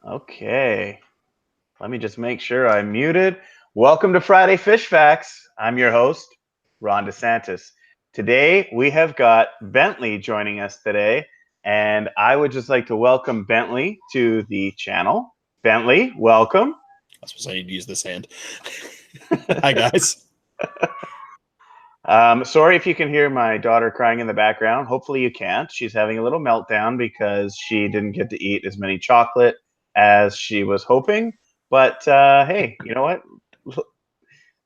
Okay. Let me just make sure I'm muted. Welcome to Friday Fish Facts. I'm your host, Ron DeSantis. Today, we have got Bentley joining us today, and I would just like to welcome Bentley to the channel. Bentley, welcome. I suppose I need to use this hand. Hi, guys. Sorry if you can hear my daughter crying in the background. Hopefully you can't. She's having a little meltdown because she didn't get to eat as many chocolate as she was hoping. But hey, you know what?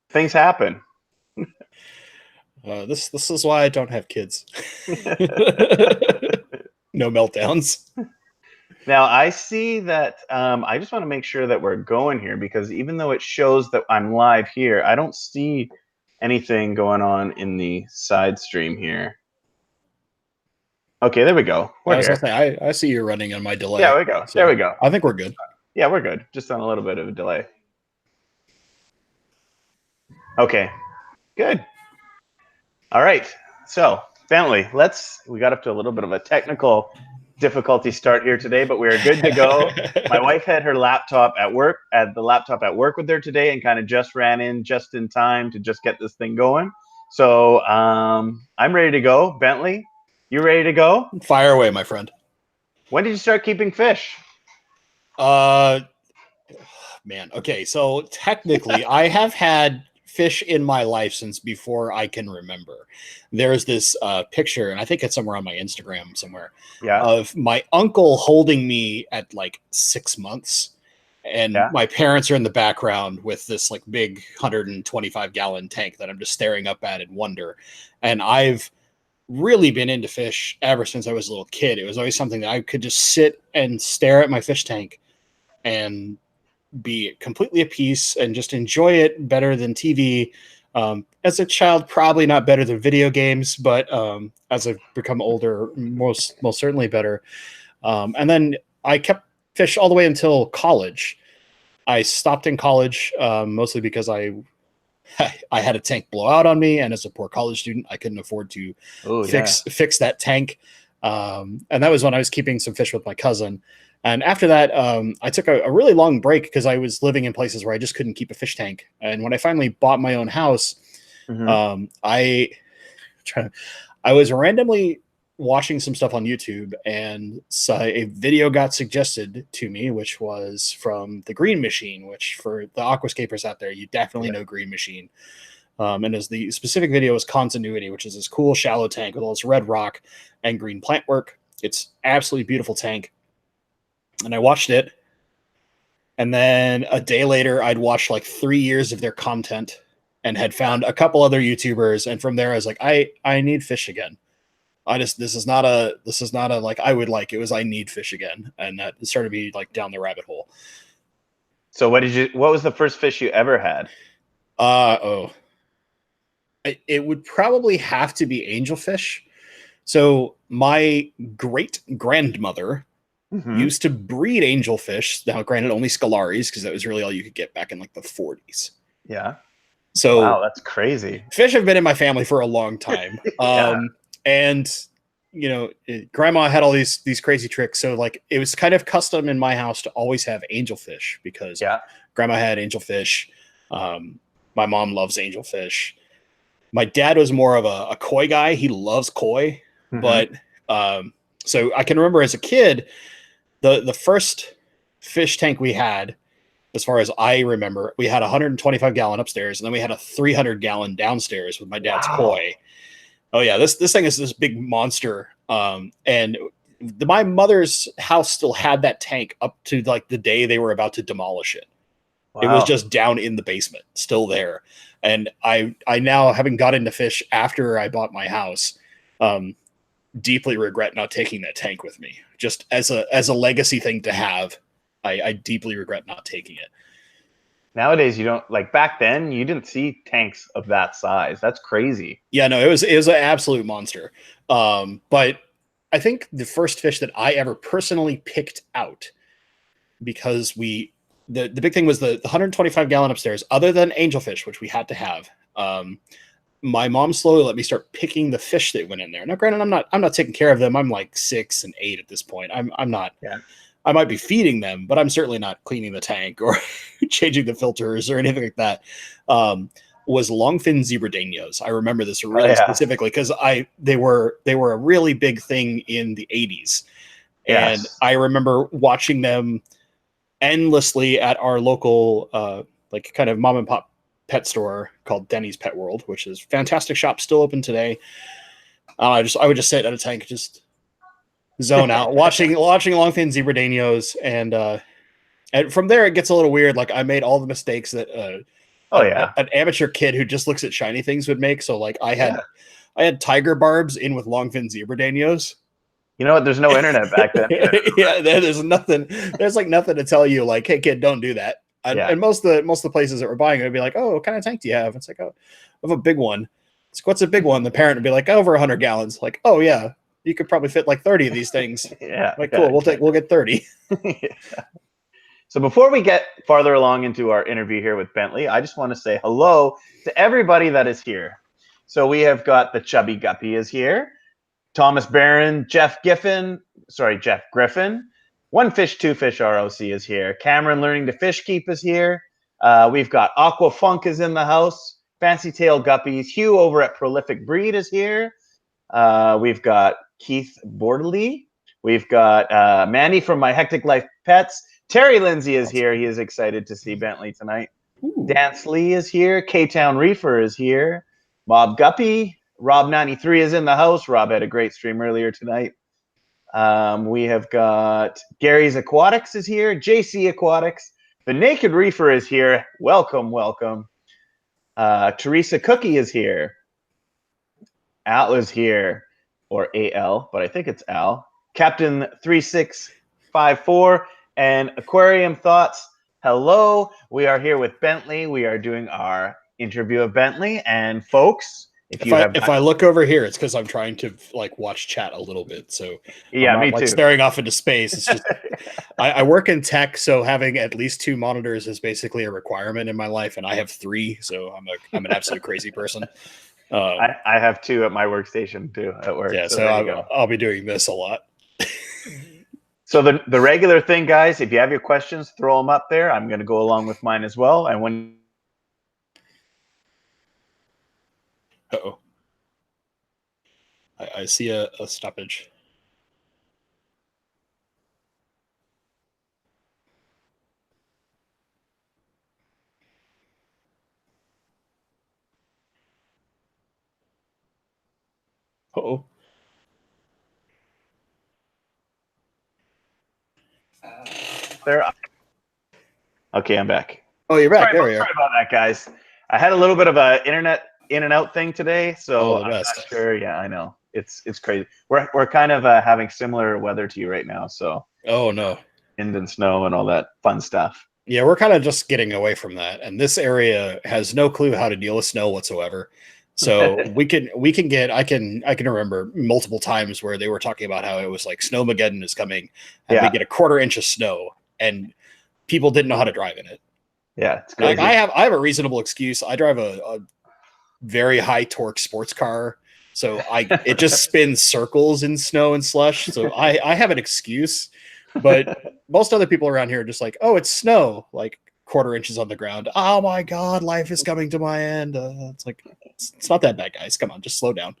Things happen. This is why I don't have kids. No meltdowns. Now, I see that I just want to make sure that we're going here because even though it shows that I'm live here, I don't see anything going on in the side stream here. Okay, there we go. I was gonna say, I see you running on my delay. There we go. So there we go. I think we're good. Yeah, we're good. Just on a little bit of a delay. Okay, good. All right. So, Bentley, we got up to a little bit of a technical difficulty start here today, but we are good to go. My wife had her laptop at work, with her today, and kind of just ran in just in time to just get this thing going. So I'm ready to go. Bentley, you ready to go? Fire away, my friend. When did you start keeping fish? Man. Okay, so technically, I have had fish in my life since before I can remember. There's this picture, and I think it's somewhere on my Instagram somewhere, of my uncle holding me at like 6 months, and my parents are in the background with this like big 125-gallon tank that I'm just staring up at in wonder. And I've really been into fish ever since I was a little kid. It was always something that I could just sit and stare at my fish tank and be completely at peace and just enjoy it better than TV. As a child, probably not better than video games, but as I've become older, most certainly better. And then I kept fish all the way until college. I stopped in college mostly because I had a tank blow out on me, and as a poor college student, I couldn't afford to fix that tank. And that was when I was keeping some fish with my cousin. And after that, I took a really long break because I was living in places where I just couldn't keep a fish tank. And when I finally bought my own house, I was randomly watching some stuff on YouTube, and so a video got suggested to me, which was from the Green Machine, which for the aquascapers out there, you definitely know Green Machine. And as the specific video is Continuity, which is this cool shallow tank with all this red rock and green plant work. It's absolutely beautiful tank. And I watched it, and then a day later, I'd watched like 3 years of their content and had found a couple other YouTubers. And from there, I was like, I need fish again. This is not a like I would like. It was I need fish again, and that started me like down the rabbit hole. So what was the first fish you ever had? It would probably have to be angelfish. So my great grandmother used to breed angelfish. Now, granted, only scalaries, because that was really all you could get back in like the 40s. Yeah. So wow, that's crazy. Fish have been in my family for a long time. And you know, grandma had all these crazy tricks. So like it was kind of custom in my house to always have angelfish because grandma had angelfish. My mom loves angelfish. My dad was more of a koi guy. He loves koi, but so I can remember as a kid, the first fish tank we had, as far as I remember, we had a 125-gallon upstairs, and then we had a 300-gallon downstairs with my dad's koi. Oh yeah, this thing is this big monster. And my mother's house still had that tank up to like the day they were about to demolish it. Wow. It was just down in the basement, still there. And I now, having got into fish after I bought my house, deeply regret not taking that tank with me. Just as a legacy thing to have, I deeply regret not taking it. Nowadays, you don't, like back then, you didn't see tanks of that size. That's crazy. Yeah, no, it was an absolute monster. But I think the first fish that I ever personally picked out, because the big thing was the 125-gallon upstairs, other than angelfish, which we had to have. My mom slowly let me start picking the fish that went in there. Now, granted, I'm not taking care of them. I'm like 6 and 8 at this point. I'm not. Yeah. I might be feeding them, but I'm certainly not cleaning the tank or changing the filters or anything like that. Was longfin zebradenios. I remember this really specifically because they were a really big thing in the 80s. And I remember watching them endlessly at our local like kind of mom and pop pet store called Denny's Pet World, which is a fantastic shop, still open today. I would just sit at a tank, just zone out, watching longfin zebradenios, and from there it gets a little weird. Like I made all the mistakes that an amateur kid who just looks at shiny things would make. So like I had tiger barbs in with longfin zebradenios. You know what? There's no internet back then. Yeah, there's nothing. There's like nothing to tell you. Like, hey, kid, don't do that. And most of the places that we're buying would be like, oh, what kind of tank do you have? It's like, oh, I have a big one. It's like, what's a big one? The parent would be like, over 100 gallons. Like, oh yeah, you could probably fit like 30 of these things. Like, cool. We'll get 30. So before we get farther along into our interview here with Bentley, I just want to say hello to everybody that is here. So we have got the Chubby Guppy is here. Thomas Barron, Jeff Griffin, One Fish, Two Fish ROC is here. Cameron Learning to Fish Keep is here. We've got Aqua Funk is in the house. Fancy Tail Guppies. Hugh over at Prolific Breed is here. We've got Keith Bordeley. We've got Mandy from My Hectic Life Pets. Terry Lindsay is here. He is excited to see Bentley tonight. Ooh. Dance Lee is here. K-Town Reefer is here. Mob Guppy. Rob93 is in the house. Rob had a great stream earlier tonight. We have got Gary's Aquatics is here. JC Aquatics. The Naked Reefer is here. Welcome, welcome. Teresa Cookie is here. Al is here. Or AL, but I think it's Al. Captain 3654 and Aquarium Thoughts. Hello. We are here with Bentley. We are doing our interview of Bentley. And folks, if I look over here, it's because I'm trying to like watch chat a little bit. So yeah, I'm not, me like, too. Staring off into space. It's just I work in tech, so having at least 2 monitors is basically a requirement in my life, and I have 3, so I'm an absolute crazy person. I have 2 at my workstation too at work. Yeah, so I'll be doing this a lot. So the regular thing, guys, if you have your questions, throw them up there. I'm going to go along with mine as well. And when uh-oh, I see a stoppage. Uh-oh. There. Okay, I'm back. Oh, you're back. There we are. Sorry about that, guys. I had a little bit of a internet in and out thing today, so I'm not sure. Yeah, I know. It's crazy. We're kind of having similar weather to you right now, so. Oh no. Wind and snow and all that fun stuff. Yeah, we're kind of just getting away from that, and this area has no clue how to deal with snow whatsoever. So we can get. I can remember multiple times where they were talking about how it was like Snowmageddon is coming, and we get a 1/4 inch of snow, and people didn't know how to drive in it. Yeah, it's crazy. Like I have a reasonable excuse. I drive a very high torque sports car, so it just spins circles in snow and slush. So I have an excuse, but most other people around here are just like, oh, it's snow, like 1/4 inches on the ground. Oh my God, life is coming to my end. It's like, it's not that bad, guys. Come on, just slow down.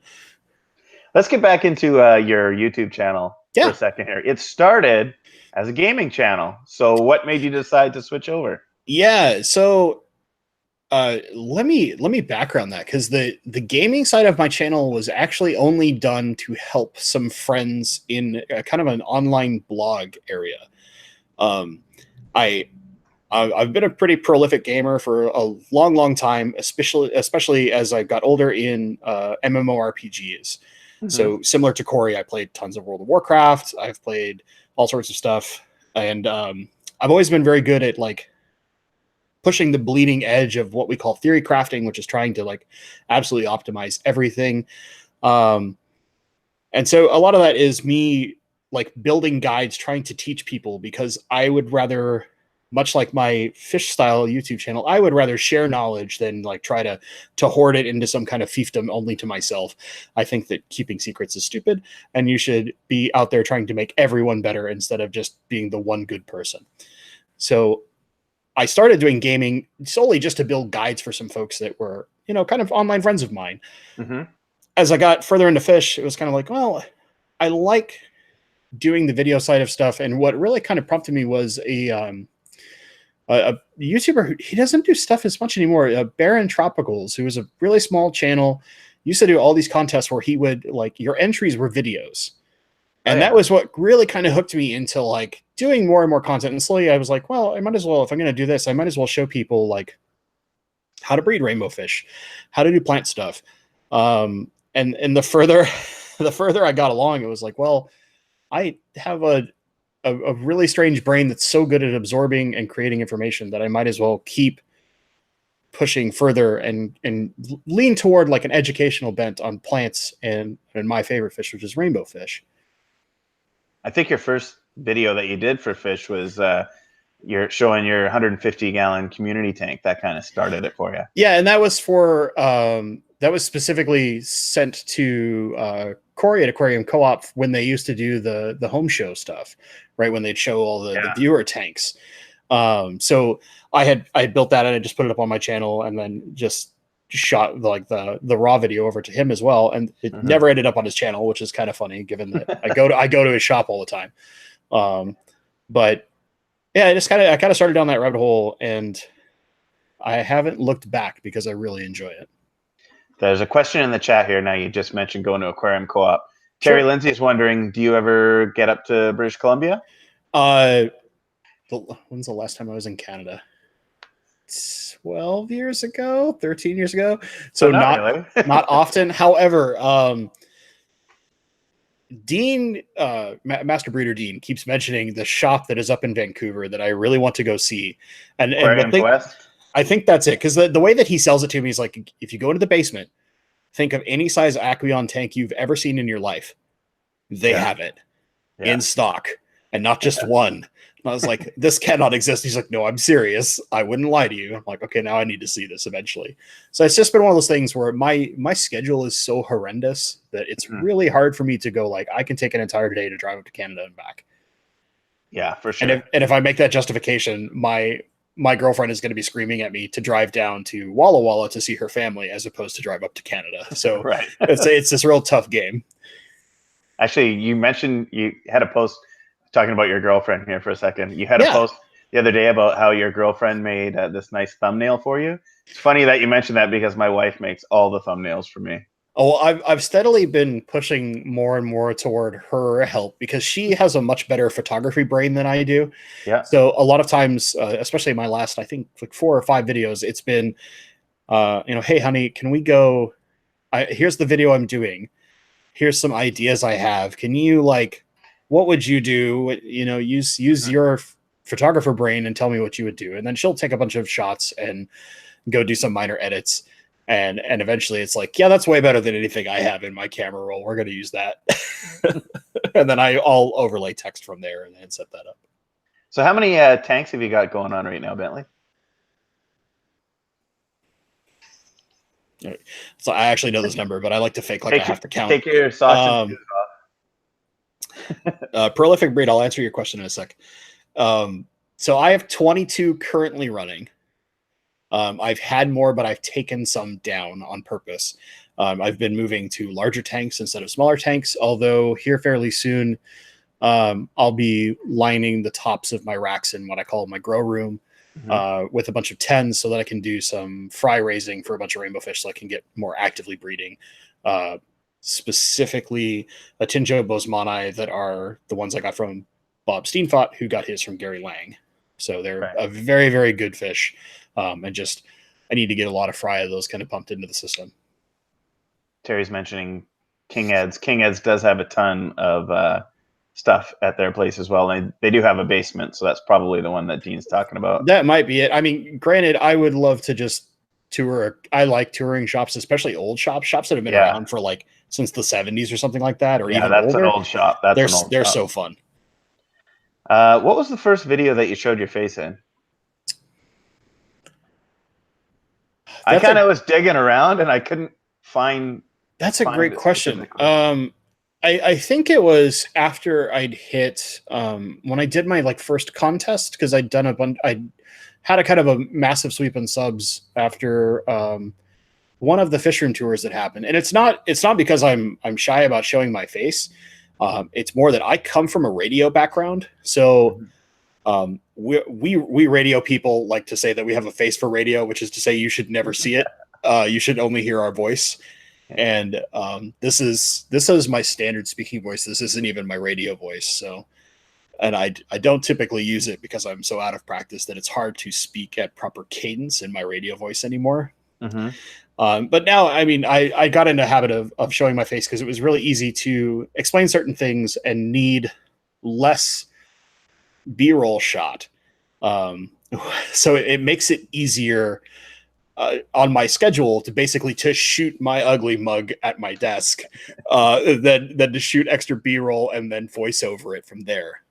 Let's get back into your YouTube channel for a second here. It started as a gaming channel. So what made you decide to switch over? Yeah, so let me background that, because the gaming side of my channel was actually only done to help some friends in kind of an online blog area. I've been a pretty prolific gamer for a long time, especially as I got older in MMORPGs. Mm-hmm. So similar to Corey, I played tons of World of Warcraft. I've played all sorts of stuff, and I've always been very good at like pushing the bleeding edge of what we call theory crafting, which is trying to like absolutely optimize everything. And so a lot of that is me like building guides, trying to teach people, because I would rather much like my fish style YouTube channel, I would rather share knowledge than like try to hoard it into some kind of fiefdom only to myself. I think that keeping secrets is stupid, and you should be out there trying to make everyone better instead of just being the one good person. So I started doing gaming solely just to build guides for some folks that were, you know, kind of online friends of mine. Mm-hmm. As I got further into fish, it was kind of like, well, I like doing the video side of stuff. And what really kind of prompted me was a YouTuber who he doesn't do stuff as much anymore. Baron Tropicals, who was a really small channel, used to do all these contests where he would like your entries were videos. And that was what really kind of hooked me into like doing more and more content. And slowly I was like, well, I might as well, if I'm going to do this, I might as well show people like how to breed rainbow fish, how to do plant stuff. And the further, the further I got along, it was like, well, I have a really strange brain that's so good at absorbing and creating information that I might as well keep pushing further and lean toward like an educational bent on plants and my favorite fish, which is rainbow fish. I think your first video that you did for fish was you're showing your 150-gallon community tank. That kind of started it for you. Yeah, and that was for that was specifically sent to Corey at Aquarium Co-op when they used to do the home show stuff, right? When they'd show all the viewer tanks. So I built that and I just put it up on my channel and then just shot like the raw video over to him as well. And it never ended up on his channel, which is kind of funny given that I go to his shop all the time. But yeah, I kind of started down that rabbit hole and I haven't looked back because I really enjoy it. There's a question in the chat here. Now you just mentioned going to Aquarium Co-op. Terry Lindsay is wondering, do you ever get up to British Columbia? When's the last time I was in Canada? 12 years ago, 13 years ago. So not really. Not often. However, Dean, Master Breeder Dean, keeps mentioning the shop that is up in Vancouver that I really want to go see. And I think that's it. Because the way that he sells it to me is like, if you go into the basement, think of any size Aqueon tank you've ever seen in your life. They have it in stock and not just one. And I was like, this cannot exist. He's like, no, I'm serious. I wouldn't lie to you. I'm like, okay, now I need to see this eventually. So it's just been one of those things where my schedule is so horrendous that it's really hard for me to go like, I can take an entire day to drive up to Canada and back. Yeah, for sure. And if I make that justification, my girlfriend is going to be screaming at me to drive down to Walla Walla to see her family as opposed to drive up to Canada. So it's this real tough game. Actually, you mentioned you had a post talking about your girlfriend here for a second. You had a post the other day about how your girlfriend made this nice thumbnail for you. It's funny that you mentioned that because my wife makes all the thumbnails for me. Oh, I've steadily been pushing more and more toward her help because she has a much better photography brain than I do. Yeah. So a lot of times, especially my last, I think like 4 or 5 videos, it's been, hey, honey, can we go? Here's the video I'm doing. Here's some ideas I have. Can you what would you do? Use your photographer brain and tell me what you would do. And then she'll take a bunch of shots and go do some minor edits. And eventually it's like, yeah, that's way better than anything I have in my camera roll. We're going to use that. And then I'll overlay text from there and then set that up. So how many tanks have you got going on right now, Bentley? So I actually know this number, but I like to fake I have to count. Take your sausage off. Prolific breed. I'll answer your question in a sec. So I have 22 currently running. I've had more, but I've taken some down on purpose. I've been moving to larger tanks instead of smaller tanks, although here fairly soon, I'll be lining the tops of my racks in what I call my grow room with a bunch of 10s so that I can do some fry raising for a bunch of rainbow fish so I can get more actively breeding. Specifically, a Tinjo Bosemani that are the ones I got from Bob Steenfott, who got his from Gary Lang. So they're a very, very good fish. And I need to get a lot of fry of those kind of pumped into the system. Terry's mentioning King Ed's. King Ed's does have a ton of stuff at their place as well. And they do have a basement, so that's probably the one that Dean's talking about. That might be it. I mean, granted, I would love to just tour. I like touring shops, especially old shops that have been around for since the 70s or something like that, or even that's older. An old shop. They're so fun. What was the first video that you showed your face in? I kind of was digging around and I couldn't find. That's a great question. I think it was after I'd hit when I did my like first contest, because I'd done I had a kind of a massive sweep in subs after one of the fish room tours that happened. And it's not because I'm shy about showing my face. It's more that I come from a radio background. So we radio people like to say that we have a face for radio, which is to say you should never see it. You should only hear our voice. And this is my standard speaking voice. This isn't even my radio voice. So, and I don't typically use it because I'm so out of practice that it's hard to speak at proper cadence in my radio voice anymore. But now, I mean, I got into a habit of showing my face because it was really easy to explain certain things and need less B-roll shot. So it makes it easier on my schedule to basically to shoot my ugly mug at my desk than to shoot extra B-roll and then voice over it from there.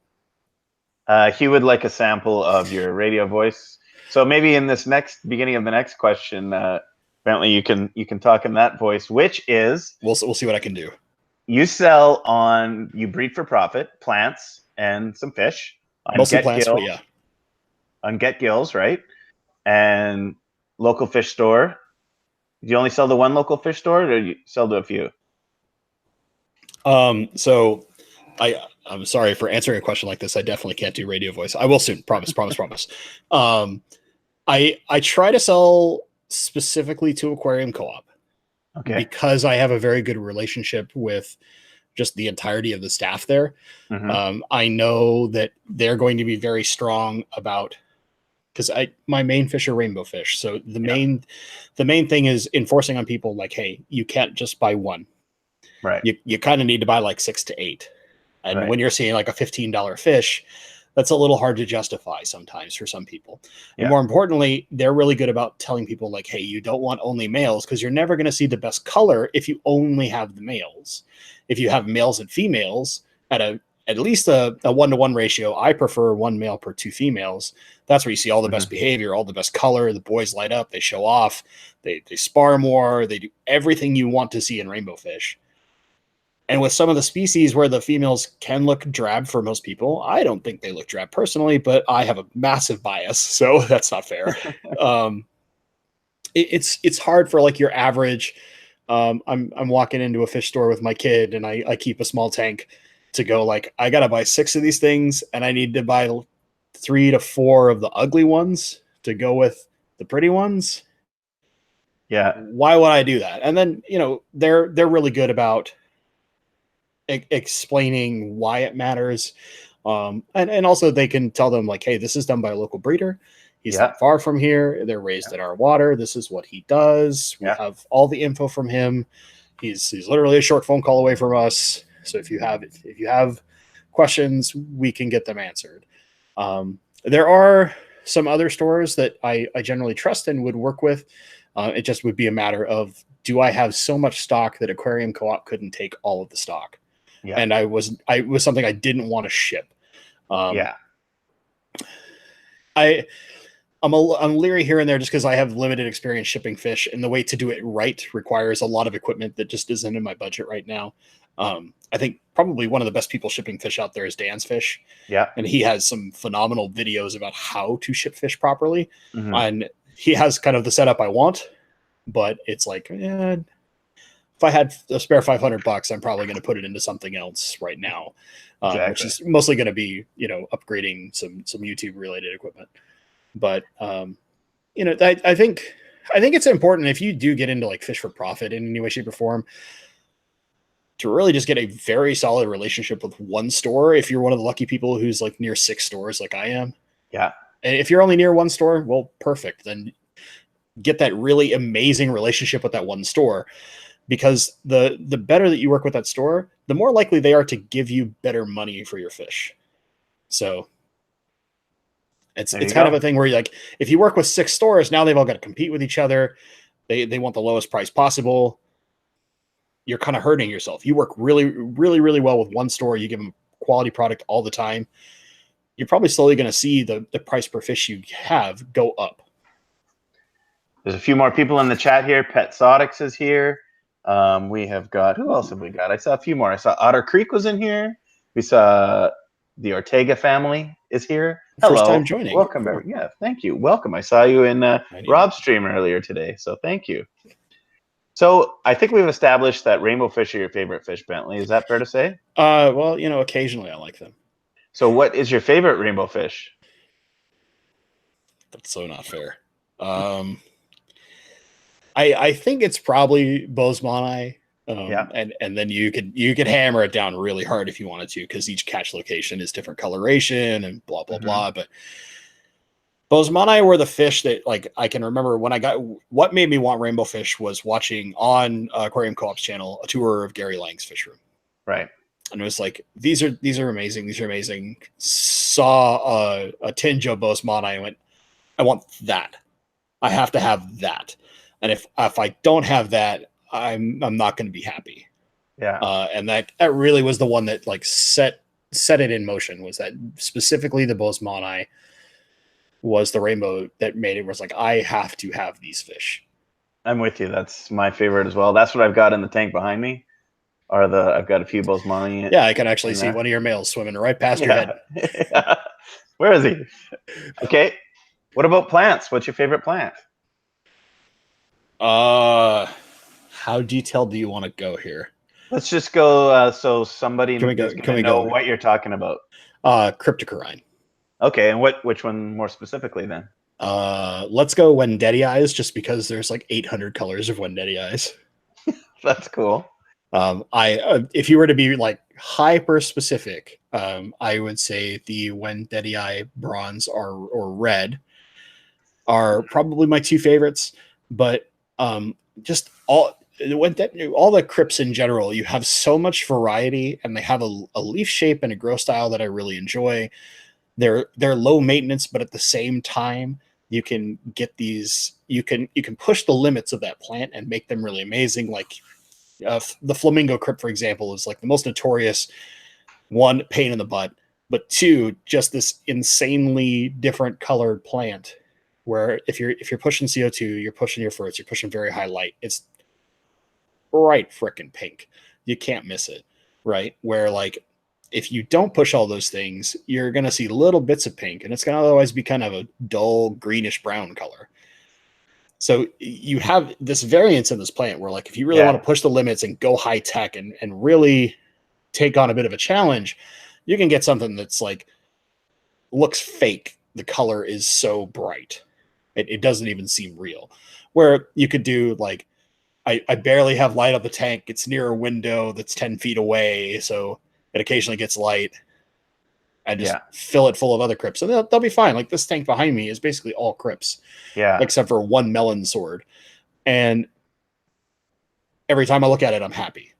He would like a sample of your radio voice. So maybe in this beginning of the next question, Bentley, you can talk in that voice, which is we'll see what I can do. You breed for profit, plants and some fish. Mostly plants, but yeah. On Get Gills, right? And local fish store. Do you only sell to one local fish store, or do you sell to a few? So I'm sorry for answering a question like this. I definitely can't do radio voice. I will soon. Promise. I try to sell specifically to aquarium co-op. Okay. Because I have a very good relationship with just the entirety of the staff there. I know that they're going to be very strong about, because my main fish are rainbow fish. So the main thing is enforcing on people like, hey, you can't just buy one. Right. You kind of need to buy like 6 to 8. And when you're seeing like a $15 fish, that's a little hard to justify sometimes for some people. Yeah. And more importantly, they're really good about telling people like, hey, you don't want only males because you're never going to see the best color if you only have the males. If you have males and females at least a 1-to-1 ratio, I prefer 1 male per 2 females. That's where you see all the best behavior, all the best color. The boys light up, they show off, they spar more, they do everything you want to see in rainbow fish. And with some of the species where the females can look drab for most people, I don't think they look drab personally, but I have a massive bias, so that's not fair. It's hard for like your average. I'm walking into a fish store with my kid, and I keep a small tank to go like, I gotta buy 6 of these things, and I need to buy 3 to 4 of the ugly ones to go with the pretty ones. Yeah. Why would I do that? And then they're really good about explaining why it matters, and also they can tell them like, hey, this is done by a local breeder, he's not far from here, they're raised in our water, this is what he does, we have all the info from him, he's literally a short phone call away from us, so if you have questions, we can get them answered. There are some other stores that I generally trust and would work with. It just would be a matter of, do I have so much stock that Aquarium Co-op couldn't take all of the stock? Yeah. And I was something I didn't want to ship. I'm leery here and there just because I have limited experience shipping fish, and the way to do it right requires a lot of equipment that just isn't in my budget right now. I think probably one of the best people shipping fish out there is Dan's Fish. Yeah. And he has some phenomenal videos about how to ship fish properly. And he has kind of the setup I want, but it's like, if I had a spare $500, I'm probably going to put it into something else right now, which is mostly going to be, upgrading some YouTube related equipment. But, I think it's important if you do get into like fish for profit in any way, shape or form, to really just get a very solid relationship with one store. If you're one of the lucky people who's like near 6 stores, like I am. Yeah. And if you're only near one store, well, perfect. Then get that really amazing relationship with that one store, because the better that you work with that store, the more likely they are to give you better money for your fish. So it's kind of a thing where you're like, if you work with 6 stores, now they've all got to compete with each other. They want the lowest price possible. You're kind of hurting yourself. You work really, really, really well with one store. You give them quality product all the time. You're probably slowly going to see the price per fish you have go up. There's a few more people in the chat here. Pet Sodix is here. We have got, who else have we got? I saw a few more. I saw Otter Creek was in here. We saw the Ortega family is here. First Hello. time joining. Welcome. Cool. Yeah, thank you. Welcome. I saw you in Rob's stream earlier today, so thank you. So I think we've established that rainbow fish are your favorite fish, Bentley. Is that fair to say? Well, occasionally I like them. So what is your favorite rainbow fish? That's so not fair. I think it's probably Bozemanai. Yeah. And then you could hammer it down really hard if you wanted to, because each catch location is different coloration and blah blah blah. But Bozemanai were the fish that, like, I can remember when what made me want rainbow fish was watching on Aquarium Co-op's channel a tour of Gary Lang's fish room. Right. And it was like, these are amazing. These are amazing. Saw a tinge of Bozemanai and went, I want that. I have to have that. And if I don't have that, I'm not going to be happy. Yeah. And that really was the one that, like, set it in motion, was that specifically the Bozemanai was the rainbow that made it, was like, I have to have these fish. I'm with you. That's my favorite as well. That's what I've got in the tank behind me. I've got a few Bozemanai. Yeah, I can actually see one of your males swimming right past your head. Yeah. Where is he? Okay. What about plants? What's your favorite plant? How detailed do you want to go here? Let's just go so somebody can know what you're talking about. Cryptic. Okay, and which one more specifically then? Let's go Wendetti eyes, just because there's like 800 colors of Wendetti eyes. That's cool. If you were to be like hyper specific, I would say the Wendetti eye bronze or red are probably my two favorites. But just all the crypts in general, you have so much variety, and they have a leaf shape and a grow style that I really enjoy. They're low maintenance, but at the same time, you can get these. You can push the limits of that plant and make them really amazing. Like the flamingo crypt, for example, is like the most notorious one, pain in the butt, but two, just this insanely different colored plant. Where if you're pushing CO2, you're pushing your fruits, you're pushing very high light. It's bright frickin' pink. You can't miss it, right? Where, like, if you don't push all those things, you're going to see little bits of pink, and it's going to otherwise be kind of a dull greenish brown color. So you have this variance in this plant where, like, if you really want to push the limits and go high tech and really take on a bit of a challenge, you can get something that's like looks fake. The color is so bright. It doesn't even seem real. Where you could do, like, I barely have light up the tank. It's near a window that's 10 feet away, so it occasionally gets light. I just fill it full of other crypts, and they'll be fine. Like, this tank behind me is basically all crypts, except for one melon sword. And every time I look at it, I'm happy.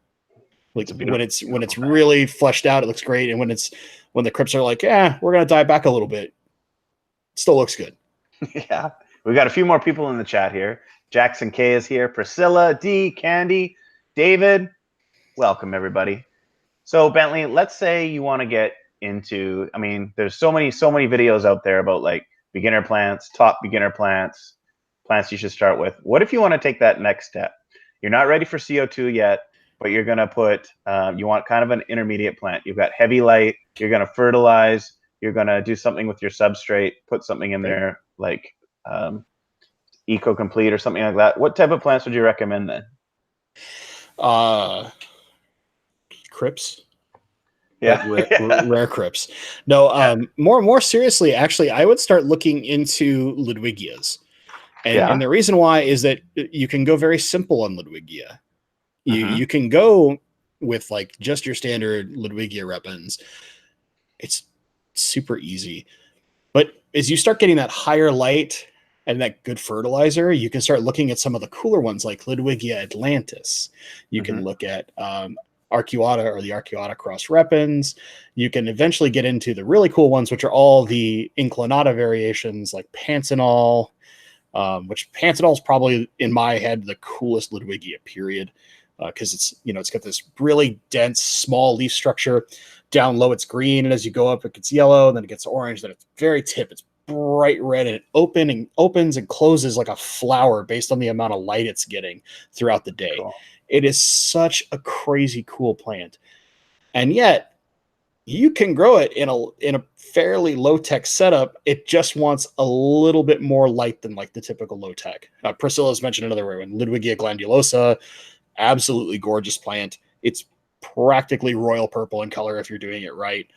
Like, when it's really fleshed out, it looks great. And when the crypts are like, we're gonna dive back a little bit, it still looks good. Yeah. We've got a few more people in the chat here. Jackson K is here. Priscilla, D, Candy, David. Welcome, everybody. So, Bentley, let's say you want to get into, I mean, there's so many videos out there about, like, beginner plants, top beginner plants you should start with. What if you want to take that next step? You're not ready for CO2 yet, but you're going to put, you want kind of an intermediate plant. You've got heavy light. You're going to fertilize. You're going to do something with your substrate, put something in there like Eco Complete or something like that. What type of plants would you recommend then? Crypts. Yeah. Rare crypts. No, more seriously, actually, I would start looking into Ludwigias. And the reason why is that you can go very simple on Ludwigia. You can go with, like, just your standard Ludwigia repens. It's super easy. But as you start getting that higher light and that good fertilizer, you can start looking at some of the cooler ones like Ludwigia Atlantis. You can look at Arcuata or the Arcuata cross repens. You can eventually get into the really cool ones, which are all the inclinata variations like Pantanal, which Pantanal is probably, in my head, the coolest Ludwigia, period. Because it's got this really dense, small leaf structure. Down low, it's green, and as you go up, it gets yellow, and then it gets orange. Then it's very tip. It's bright red, and it opens and closes like a flower based on the amount of light it's getting throughout the day. Cool. It is such a crazy cool plant. And yet you can grow it in a fairly low-tech setup. It just wants a little bit more light than like the typical low-tech. Priscilla's mentioned another one, Ludwigia glandulosa, absolutely gorgeous plant. It's practically royal purple in color if you're doing it right.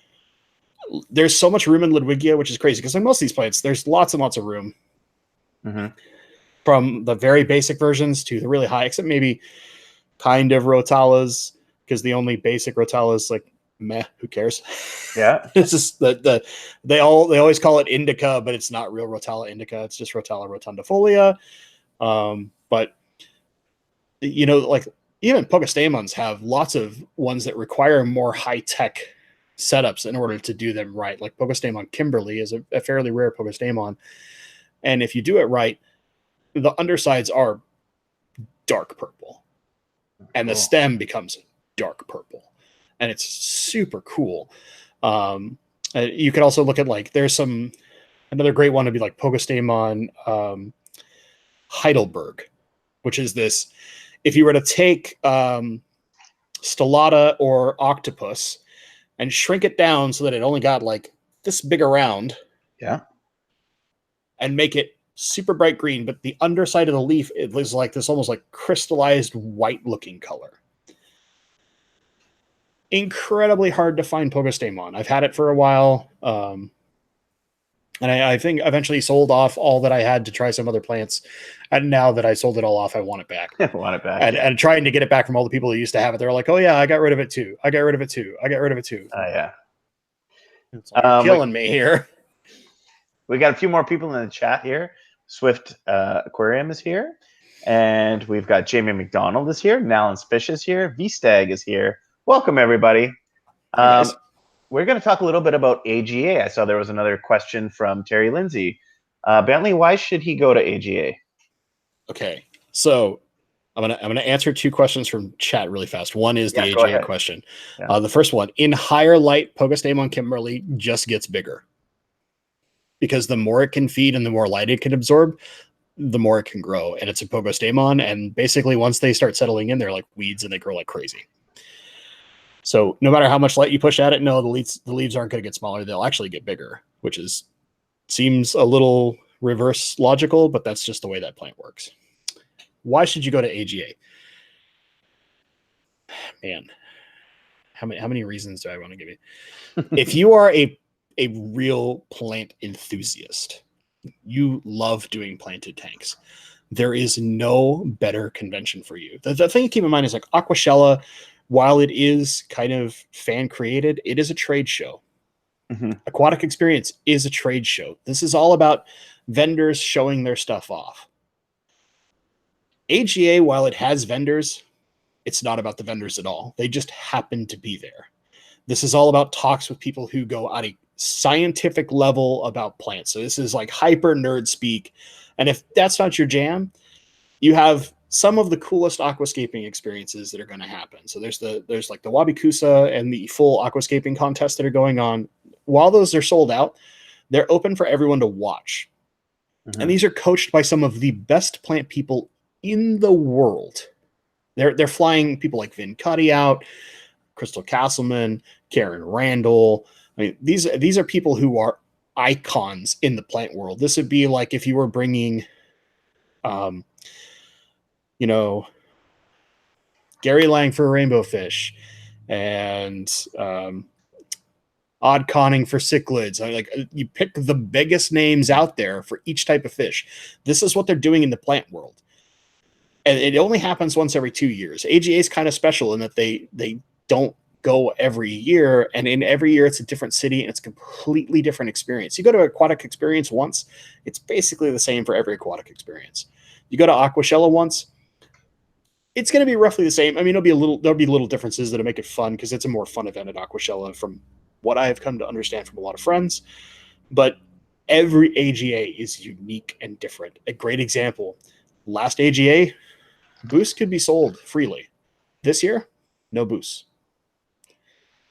There's so much room in Ludwigia, which is crazy because like most of these plants, there's lots and lots of room. From the very basic versions to the really high, except maybe kind of rotalas, because the only basic rotala is like meh, who cares? Yeah. It's just they always call it indica, but it's not real rotala indica. It's just rotala rotundifolia. But you know, like even pogostemons have lots of ones that require more high-tech setups in order to do them right. Like Pogostemon Kimberly is a fairly rare Pogostemon. And if you do it right, the undersides are dark purple. And the stem becomes dark purple. And it's super cool. You could also look at like, there's another great one to be like Pogostemon Heidelberg, which is this, if you were to take Stellata or Octopus and shrink it down so that it only got like this big around. Yeah. And make it super bright green, but the underside of the leaf, it was like this almost like crystallized white looking color. Incredibly hard to find Pogostemon. I've had it for a while. And I think eventually sold off all that I had to try some other plants. And now that I sold it all off, I want it back. Want it back. And trying to get it back from all the people who used to have it. They're like, oh yeah, I got rid of it too. I got rid of it too. I got rid of it too. Oh yeah. It's like killing me here. We got a few more people in the chat here. Swift Aquarium is here. And we've got Jamie McDonald is here. Nalin Spish is here. V-Stag is here. Welcome, everybody. We're going to talk a little bit about AGA. I saw there was another question from Terry Lindsay. Bentley, why should he go to AGA? Okay, so I'm gonna answer two questions from chat really fast. One is the AGA question. Yeah. The first one, in higher light, Pogostemon Kimberly just gets bigger. Because the more it can feed and the more light it can absorb, the more it can grow. And it's a Pogostemon, and basically once they start settling in, they're like weeds and they grow like crazy. So no matter how much light you push at it, no, the leaves aren't going to get smaller. They'll actually get bigger, which seems a little reverse logical, but that's just the way that plant works. Why should you go to AGA? Man, how many reasons do I want to give you? If you are a real plant enthusiast, you love doing planted tanks, there is no better convention for you. The thing to keep in mind is like Aquashella, while it is kind of fan created, it is a trade show. Aquatic Experience is a trade show. This is all about vendors showing their stuff off. AGA, while it has vendors, it's not about the vendors at all. They just happen to be there. This is all about talks with people who go at a scientific level about plants. So this is like hyper nerd speak. And if that's not your jam, you have some of the coolest aquascaping experiences that are going to happen. So there's like the Wabikusa and the full aquascaping contests that are going on. While those are sold out, they're open for everyone to watch. And these are coached by some of the best plant people in the world. They're flying people like Vin Cuddy out, Crystal Castleman, Karen Randall. I mean, these are people who are icons in the plant world. This would be like if you were bringing, Gary Lang for rainbow fish and Odd Conning for cichlids. I mean, like you pick the biggest names out there for each type of fish. This is what they're doing in the plant world. And it only happens once every 2 years. AGA is kind of special in that they don't go every year, and in every year it's a different city and it's a completely different experience. You go to Aquatic Experience once, it's basically the same for every Aquatic Experience. You go to Aquashella once, it's going to be roughly the same. I mean, there'll be little differences that'll make it fun because it's a more fun event at Aquashella from what I have come to understand from a lot of friends. But every AGA is unique and different. A great example, last AGA, boost could be sold freely. This year, no boost.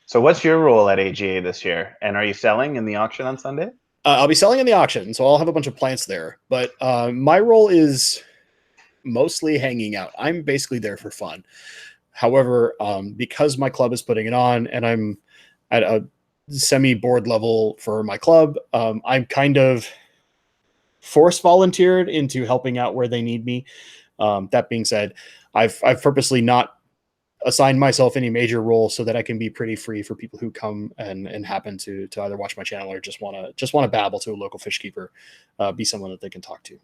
So what's your role at AGA this year? And are you selling in the auction on Sunday? I'll be selling in the auction, so I'll have a bunch of plants there. But my role is mostly hanging out. I'm basically there for fun. However, because my club is putting it on and I'm at a semi-board level for my club, I'm kind of force volunteered into helping out where they need me. That being said, I've purposely not assigned myself any major role so that I can be pretty free for people who come and happen to either watch my channel or just want to babble to a local fish keeper, be someone that they can talk to.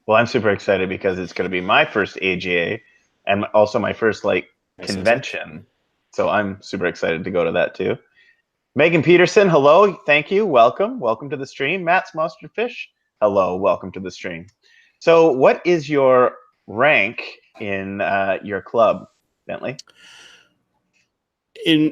Well, I'm super excited because it's going to be my first AGA and also my first convention. So I'm super excited to go to that too. Megan Peterson, hello. Thank you. Welcome. Welcome to the stream. Matt's Monster Fish, hello. Welcome to the stream. So what is your rank in your club, Bentley?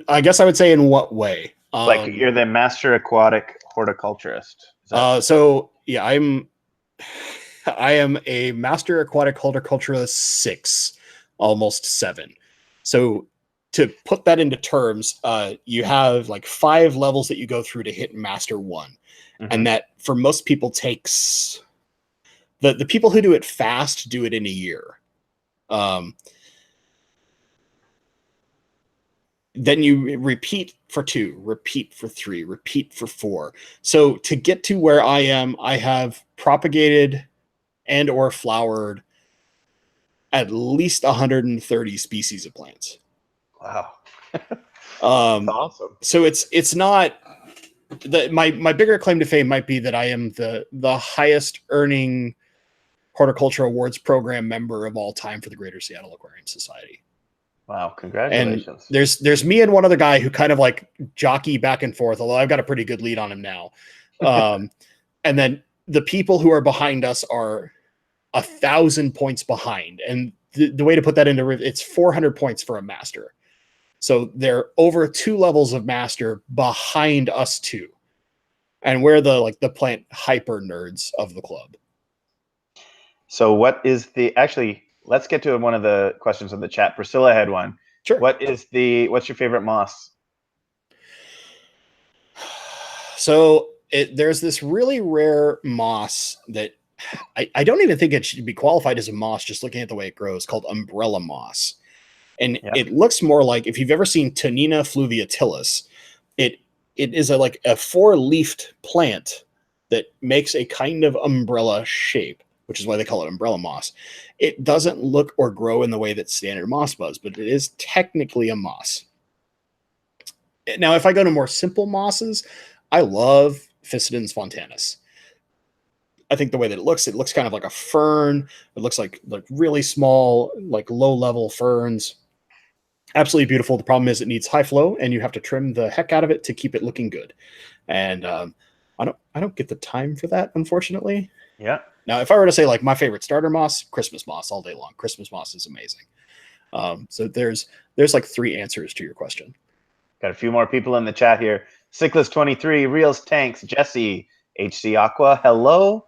I guess I would say in what way? Like you're the master aquatic horticulturist. So yeah, I am a master aquatic horticulturist 6, almost 7. So to put that into terms, you have like 5 levels that you go through to hit master 1. Mm-hmm. And that for most people takes the people who do it fast do it in a year. Then you repeat for 2, repeat for 3, repeat for 4. So to get to where I am, I have propagated and or flowered at least 130 species of plants. Wow. Awesome. So it's not my bigger claim to fame might be that I am the highest earning horticulture awards program member of all time for the Greater Seattle Aquarium Society. Wow, congratulations. And there's me and one other guy who kind of like jockey back and forth, although I've got a pretty good lead on him now. And then the people who are behind us are 1,000 points behind. And the way to put that into it's 400 points for a master. So they're over 2 levels of master behind us 2. And we're the plant hyper nerds of the club. So what is actually, let's get to one of the questions in the chat. Priscilla had one. Sure. What's your favorite moss? So there's this really rare moss that I don't even think it should be qualified as a moss just looking at the way it grows, called umbrella moss. And It looks more like, if you've ever seen Tanina fluviatilis, it is a 4-leafed plant that makes a kind of umbrella shape, which is why they call it umbrella moss. It doesn't look or grow in the way that standard moss does, but it is technically a moss. Now, if I go to more simple mosses, I love Physidens fontanus. I think the way that it looks kind of like a fern. It looks like really small, low-level ferns. Absolutely beautiful. The problem is it needs high flow, and you have to trim the heck out of it to keep it looking good. And I don't get the time for that, unfortunately. Yeah. Now, if I were to say my favorite starter moss, Christmas moss all day long. Christmas moss is amazing. So there's 3 answers to your question. Got a few more people in the chat here. Cyclist23, Reels Tanks, Jesse, HC Aqua, hello.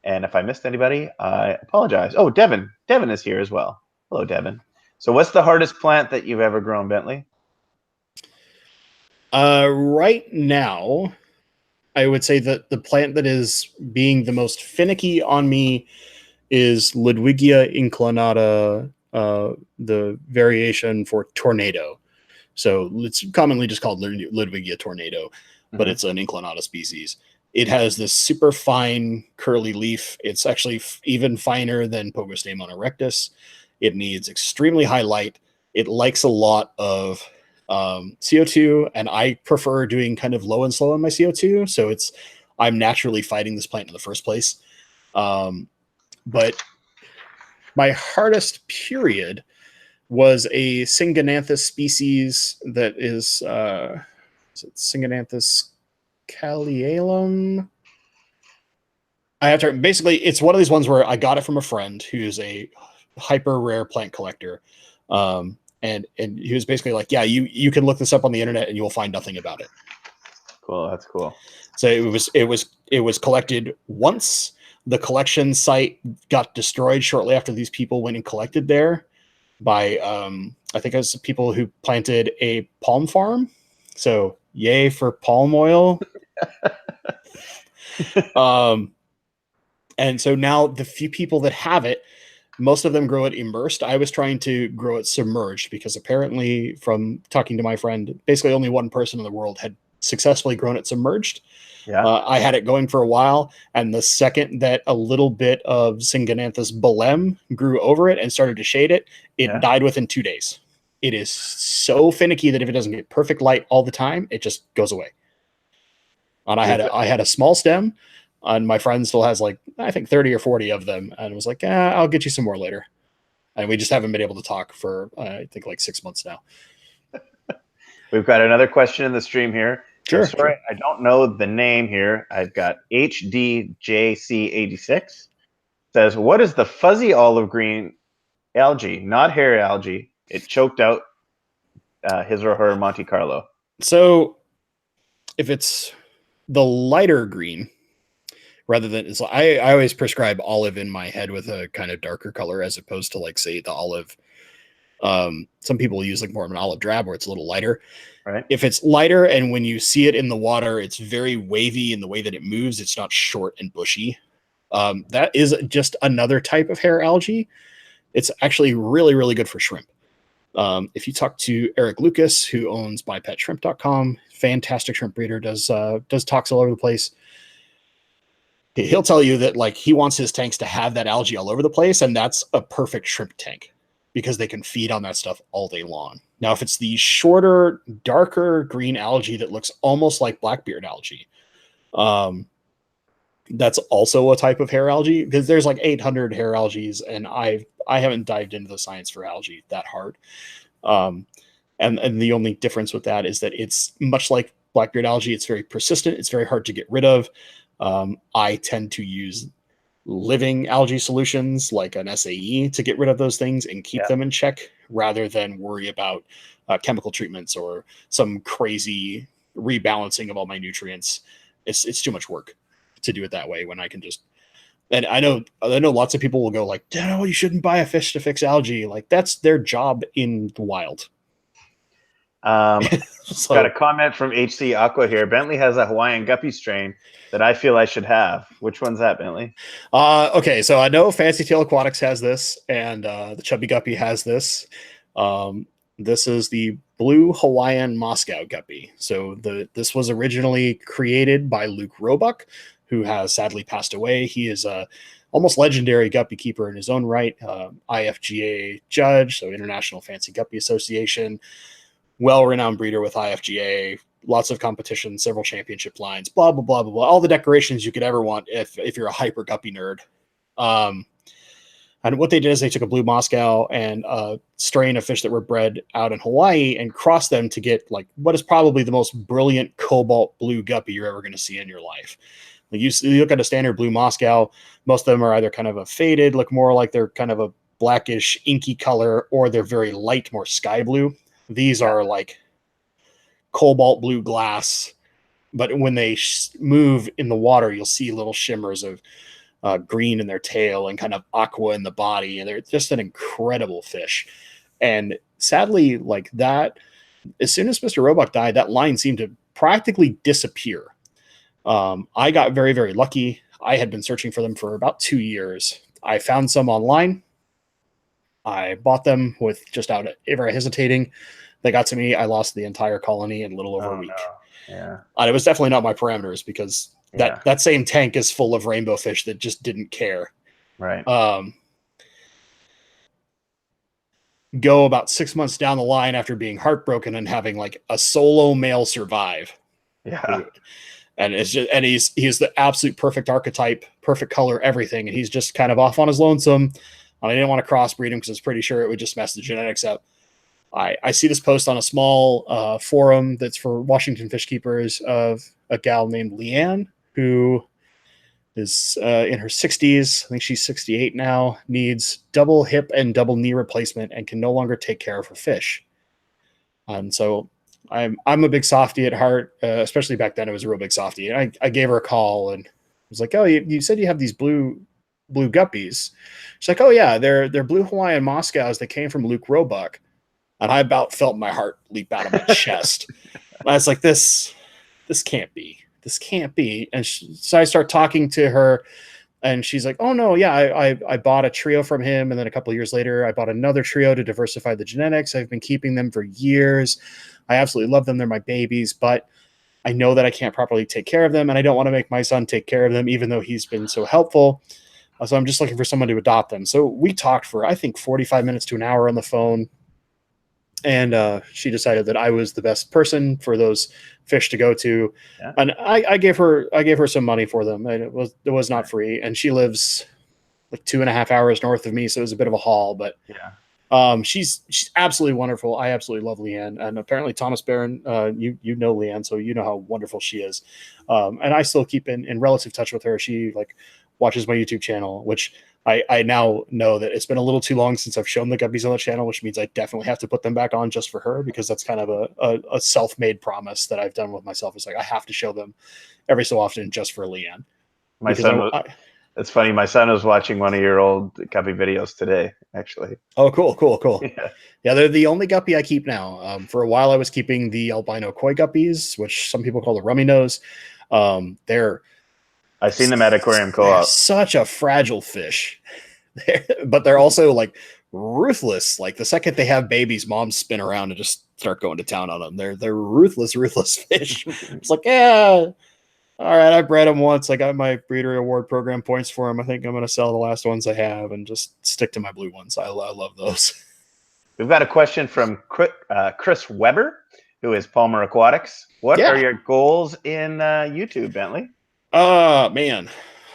And if I missed anybody, I apologize. Oh, Devin. Devin is here as well. Hello, Devin. So what's the hardest plant that you've ever grown, Bentley? Right now, I would say that the plant that is being the most finicky on me is Ludwigia inclinata, the variation for tornado. So it's commonly just called Ludwigia tornado, but it's an inclinata species. It has this super fine curly leaf. It's actually even finer than Pogostemon erectus. It needs extremely high light. It likes a lot of CO2, and I prefer doing kind of low and slow on my CO2. So I'm naturally fighting this plant in the first place. But my hardest period was a Syngonanthus species that is it Syngonanthus calialum? I have to basically, it's one of these ones where I got it from a friend who's a hyper rare plant collector. And he was basically like, yeah, you can look this up on the internet and you will find nothing about it. Cool. That's cool. So it was collected once. The collection site got destroyed shortly after these people went and collected there by, I think it was people who planted a palm farm. So yay for palm oil. And so now the few people that have it, most of them grow it immersed. I was trying to grow it submerged because apparently, from talking to my friend, basically only one person in the world had successfully grown it submerged. Yeah. I had it going for a while, and the second that a little bit of Syngonanthus belem grew over it and started to shade it, it died within 2 days. It is so finicky that if it doesn't get perfect light all the time, it just goes away. And I had a small stem, and my friend still has like, I think 30 or 40 of them, and was like, I'll get you some more later. And we just haven't been able to talk for I think like 6 months now. We've got another question in the stream here. Sure. Sorry, I don't know the name here. I've got HDJC86. Says, what is the fuzzy olive green algae? Not hair algae. It choked out his or her Monte Carlo. So if it's the lighter green, rather than, I always prescribe olive in my head with a kind of darker color, as opposed to like, say, the olive. Some people use like more of an olive drab where it's a little lighter. Right. If it's lighter and when you see it in the water, it's very wavy in the way that it moves. It's not short and bushy. That is just another type of hair algae. It's actually really, really good for shrimp. If you talk to Eric Lucas, who owns bipetshrimp.com, fantastic shrimp breeder, does talks all over the place. He'll tell you that like he wants his tanks to have that algae all over the place, and that's a perfect shrimp tank because they can feed on that stuff all day long. Now, if it's the shorter, darker green algae that looks almost like blackbeard algae, that's also a type of hair algae, because there's like 800 hair algae, and I haven't dived into the science for algae that hard. And the only difference with that is that it's much like blackbeard algae. It's very persistent. It's very hard to get rid of. I tend to use living algae solutions like an SAE to get rid of those things and keep them in check, rather than worry about chemical treatments or some crazy rebalancing of all my nutrients. It's too much work to do it that way when I can just. And I know lots of people will go like, "No, you shouldn't buy a fish to fix algae." Like, that's their job in the wild. Got a comment from HC Aqua here. Bentley has a Hawaiian Guppy strain that I feel I should have. Which one's that, Bentley? Okay, so I know Fancy Tail Aquatics has this, and the Chubby Guppy has this. This is the Blue Hawaiian Moscow Guppy. So this was originally created by Luke Roebuck, who has sadly passed away. He is a almost legendary guppy keeper in his own right, IFGA judge, so International Fancy Guppy Association, well-renowned breeder with IFGA, lots of competition, several championship lines, blah, blah, blah, blah, blah, all the decorations you could ever want if you're a hyper guppy nerd. And what they did is they took a blue Moscow and a strain of fish that were bred out in Hawaii and crossed them to get like what is probably the most brilliant cobalt blue guppy you're ever going to see in your life. Like you look at a standard blue Moscow, most of them are either kind of a faded, look more like they're kind of a blackish inky color, or they're very light, more sky blue. These are like cobalt blue glass, but when they move in the water, you'll see little shimmers of green in their tail and kind of aqua in the body, and they're just an incredible fish. And sadly, like that, as soon as Mr. Roebuck died, that line seemed to practically disappear. I got very, very lucky. I had been searching for them for about 2 years. I found some online. I bought them with just out ever hesitating. They got to me. I lost the entire colony in a little over a week. No. Yeah. And it was definitely not my parameters, because that same tank is full of rainbow fish that just didn't care. Right. Go about 6 months down the line after being heartbroken and having like a solo male survive. Yeah. And it's just, and he's the absolute perfect archetype, perfect color, everything. And he's just kind of off on his lonesome. And I didn't want to crossbreed him because I was pretty sure it would just mess the genetics up. I see this post on a small forum that's for Washington fish keepers of a gal named Leanne, who is in her 60s. I think she's 68 now, needs double hip and double knee replacement and can no longer take care of her fish. And so I'm a big softie at heart, especially back then. I was a real big softie. And I gave her a call and was like, "Oh, you said you have these blue guppies." She's like, "Oh yeah, they're blue Hawaiian Moscows that came from Luke Roebuck." And I about felt my heart leap out of my chest. I was like, this can't be. this can't be. And so I start talking to her, and she's like, oh no, yeah, I bought a trio from him. And then a couple of years later, I bought another trio to diversify the genetics. I've been keeping them for years. I absolutely love them. They're my babies, but I know that I can't properly take care of them, and I don't want to make my son take care of them, even though he's been so helpful. So I'm just looking for someone to adopt them. So we talked for, I think, 45 minutes to an hour on the phone. And she decided that I was the best person for those fish to go to. Yeah. And I gave her some money for them. And it was not free. And she lives like 2.5 hours north of me. So it was a bit of a haul, but yeah. She's absolutely wonderful. I absolutely love Leanne. And apparently Thomas Barron, you know Leanne, so you know how wonderful she is. And I still keep in relative touch with her. She like watches my YouTube channel, which I now know that it's been a little too long since I've shown the guppies on the channel, which means I definitely have to put them back on just for her, because that's kind of a self-made promise that I've done with myself. It's like, I have to show them every so often just for Leanne. My son, it's funny. My son was watching one of your old guppy videos today, actually. Oh, cool. Yeah, they're the only guppy I keep now. For a while, I was keeping the albino koi guppies, which some people call the rummy nose. I've seen them at Aquarium Co-op. Such a fragile fish, but they're also like ruthless. Like the second they have babies, moms spin around and just start going to town on them. They're ruthless fish. It's like, yeah, all right, I bred them once. I got my breeder award program points for them. I think I'm going to sell the last ones I have and just stick to my blue ones. I love those. We've got a question from Chris Weber, who is Palmer Aquatics. What are your goals in YouTube, Bentley? Man.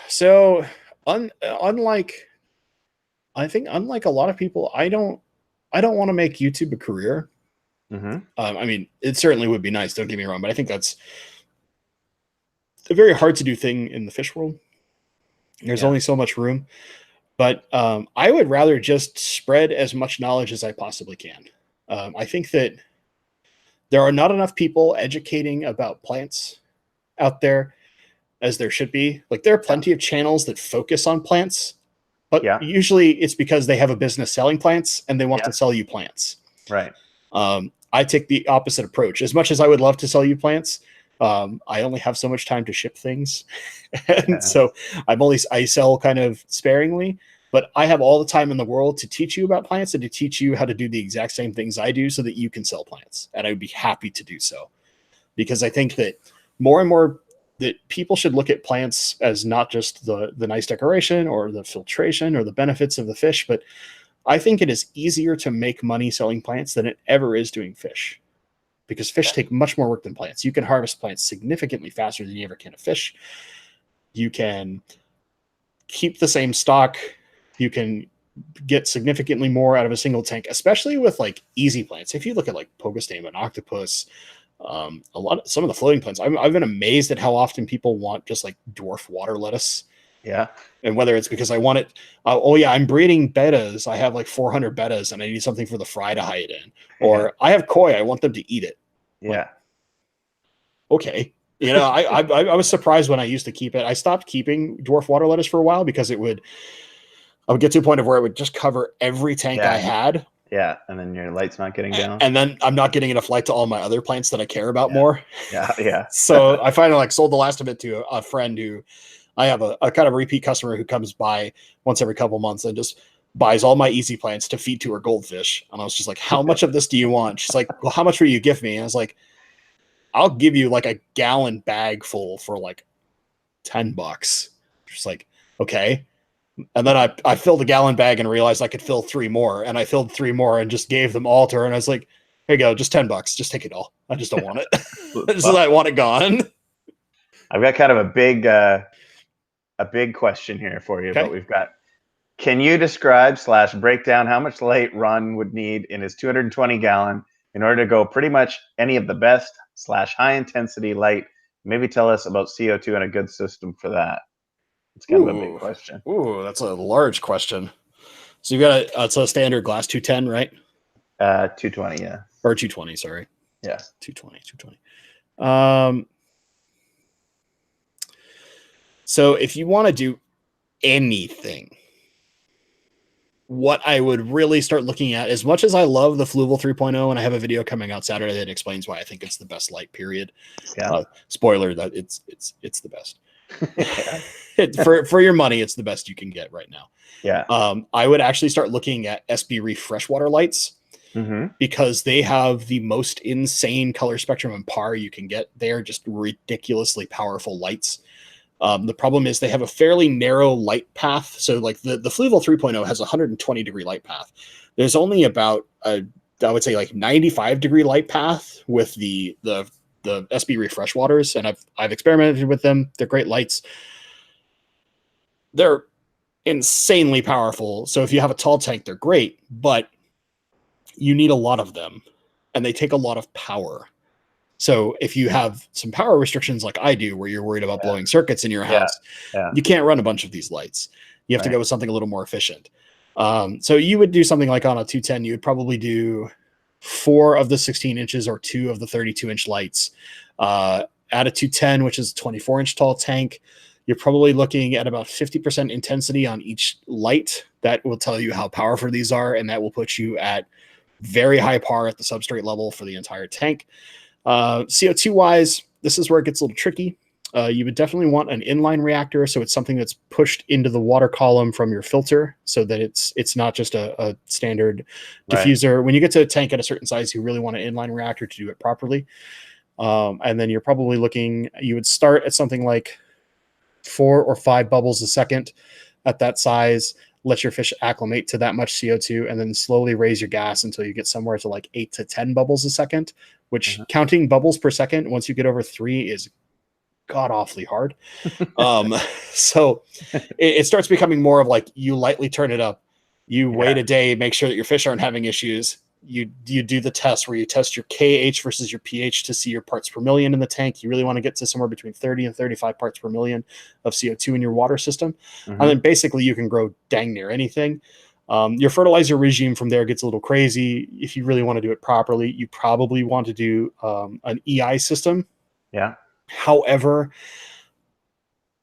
So unlike a lot of people, I don't want to make YouTube a career. Mm-hmm. I mean, it certainly would be nice, don't get me wrong, but I think that's a very hard to do thing in the fish world. There's only so much room, but I would rather just spread as much knowledge as I possibly can. I think that there are not enough people educating about plants out there as there should be. Like, there are plenty of channels that focus on plants, but usually it's because they have a business selling plants and they want to sell you plants. Right. I take the opposite approach. As much as I would love to sell you plants, I only have so much time to ship things. And so I sell kind of sparingly, but I have all the time in the world to teach you about plants and to teach you how to do the exact same things I do so that you can sell plants. And I would be happy to do so, because I think that more and more that people should look at plants as not just the nice decoration or the filtration or the benefits of the fish, but I think it is easier to make money selling plants than it ever is doing fish, because fish take much more work than plants. You can harvest plants significantly faster than you ever can a fish. You can keep the same stock. You can get significantly more out of a single tank, especially with like easy plants. If you look at like pogostem and octopus, some of the floating plants, I've been amazed at how often people want just like dwarf water lettuce. Yeah. And whether it's because I want it, I'm breeding bettas. I have like 400 bettas and I need something for the fry to hide in. Or I have koi. I want them to eat it. Yeah. Like, okay. You know, I was surprised when I used to keep it. I stopped keeping dwarf water lettuce for a while because I would get to a point of where it would just cover every tank I had. Yeah. And then your light's not getting down. And then I'm not getting enough light to all my other plants that I care about more. Yeah. So I finally like sold the last of it to a friend who I have a kind of repeat customer who comes by once every couple months and just buys all my easy plants to feed to her goldfish. And I was just like, how much of this do you want? She's like, well, how much will you give me? And I was like, I'll give you like a gallon bag full for like $10. Just like, okay. And then I filled a gallon bag and realized I could fill 3 more. And I filled 3 more and just gave them all to her. And I was like, here you go, just $10. Just take it all. I just don't want it. I want it gone. I've got kind of a big question here for you, but we've got, can you describe / break down how much light Ron would need in his 220 gallon in order to go pretty much any of the best / high intensity light? Maybe tell us about CO2 and a good system for that. It's kind of a big question. Ooh, that's a large question. So you've got it's a standard glass 210, right? 220, yeah. Or 220, sorry. Yeah. 220. So if you want to do anything, what I would really start looking at, as much as I love the Fluval 3.0, and I have a video coming out Saturday that explains why I think it's the best light, period. Yeah. Spoiler that it's the best. For your money, it's the best you can get right now. Yeah. I would actually start looking at SB Reef freshwater lights, because they have the most insane color spectrum and PAR you can get. They're just ridiculously powerful lights. The problem is they have a fairly narrow light path. So like the Fluval 3.0 has a 120 degree light path. There's only about I would say like 95 degree light path with the SB Reef freshwaters, and I've experimented with them. They're great lights. They're insanely powerful. So if you have a tall tank, they're great, but you need a lot of them, and they take a lot of power. So if you have some power restrictions like I do, where you're worried about blowing circuits in your house, you can't run a bunch of these lights. You have to go with something a little more efficient. So you would do something like on a 210, you would probably do 4 of the 16 inches or 2 of the 32-inch lights. At a 210, which is a 24-inch tall tank, you're probably looking at about 50% intensity on each light. That will tell you how powerful these are, and that will put you at very high PAR at the substrate level for the entire tank. CO2 wise, this is where it gets a little tricky. You would definitely want an inline reactor, so it's something that's pushed into the water column from your filter, so that it's not just a standard diffuser. When you get to a tank at a certain size, you really want an inline reactor to do it properly. And then you're probably looking, you would start at something like 4 or 5 bubbles a second at that size. Let your fish acclimate to that much CO2, and then slowly raise your gas until you get somewhere to like 8 to 10 bubbles a second, which counting bubbles per second, once you get over 3, is god awfully hard. So it starts becoming more of like, you lightly turn it up, you wait a day, make sure that your fish aren't having issues. You do the test where you test your KH versus your pH to see your parts per million in the tank. You really want to get to somewhere between 30 and 35 parts per million of CO2 in your water system. And then basically you can grow dang near anything. Your fertilizer regime from there gets a little crazy. If you really want to do it properly, you probably want to do an EI system. Yeah. However,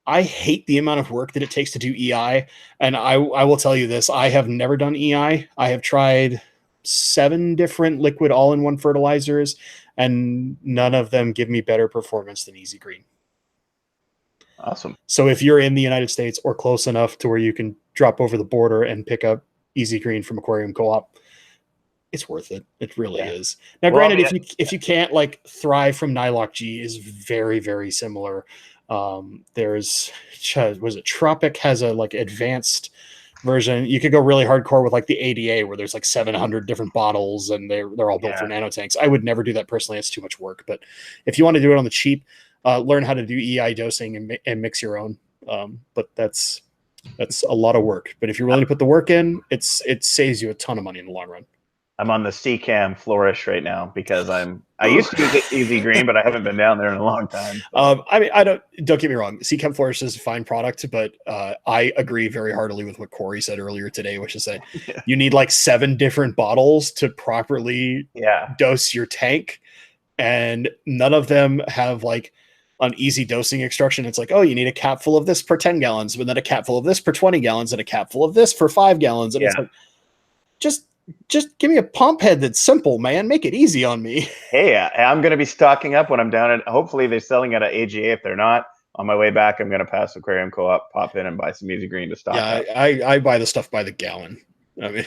I hate the amount of work that it takes to do EI. And I will tell you this, I have never done EI. I have tried 7 different liquid all-in-one fertilizers, and none of them give me better performance than Easy Green. Awesome. So if you're in the United States or close enough to where you can drop over the border and pick up Easy Green from Aquarium Co-op, it's worth it. It really is. Now, granted, if you can't, like, Thrive from Nylock G is very, very similar. There's, was it Tropic has a like advanced version. You could go really hardcore with like the ADA, where there's like 700 different bottles and they're all built for nano tanks. I would never do that personally. It's too much work. But if you want to do it on the cheap, learn how to do EI dosing and mix your own. But that's a lot of work. But if you're willing to put the work in, it saves you a ton of money in the long run. I'm on the CCAM Flourish right now because I used to use Easy Green, but I haven't been down there in a long time. I mean, don't get me wrong. CCAM Flourish is a fine product, but I agree very heartily with what Corey said earlier today, which is that you need like 7 different bottles to properly dose your tank, and none of them have like an easy dosing instruction. It's like, oh, you need a cap full of this per 10 gallons, but then a cap full of this per 20 gallons, and a cap full of this for 5 gallons. And it's like, just give me a pump head that's simple, man. Make it easy on me. Hey, I'm going to be stocking up when I'm down at, hopefully they're selling it at AGA. If they're not, on my way back, I'm going to pass Aquarium Co-op, pop in and buy some Easy Green to stock up. I buy the stuff by the gallon. I mean,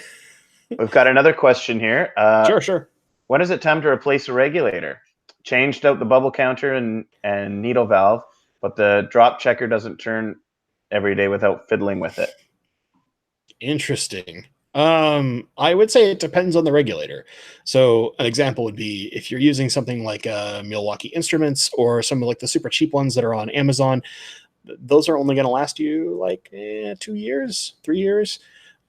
we've got another question here. Sure. When is it time to replace a regulator? Changed out the bubble counter and needle valve, but the drop checker doesn't turn every day without fiddling with it. Interesting. I would say it depends on the regulator. So an example would be if you're using something like Milwaukee Instruments or some of like the super cheap ones that are on Amazon, those are only going to last you like 2 years, 3 years.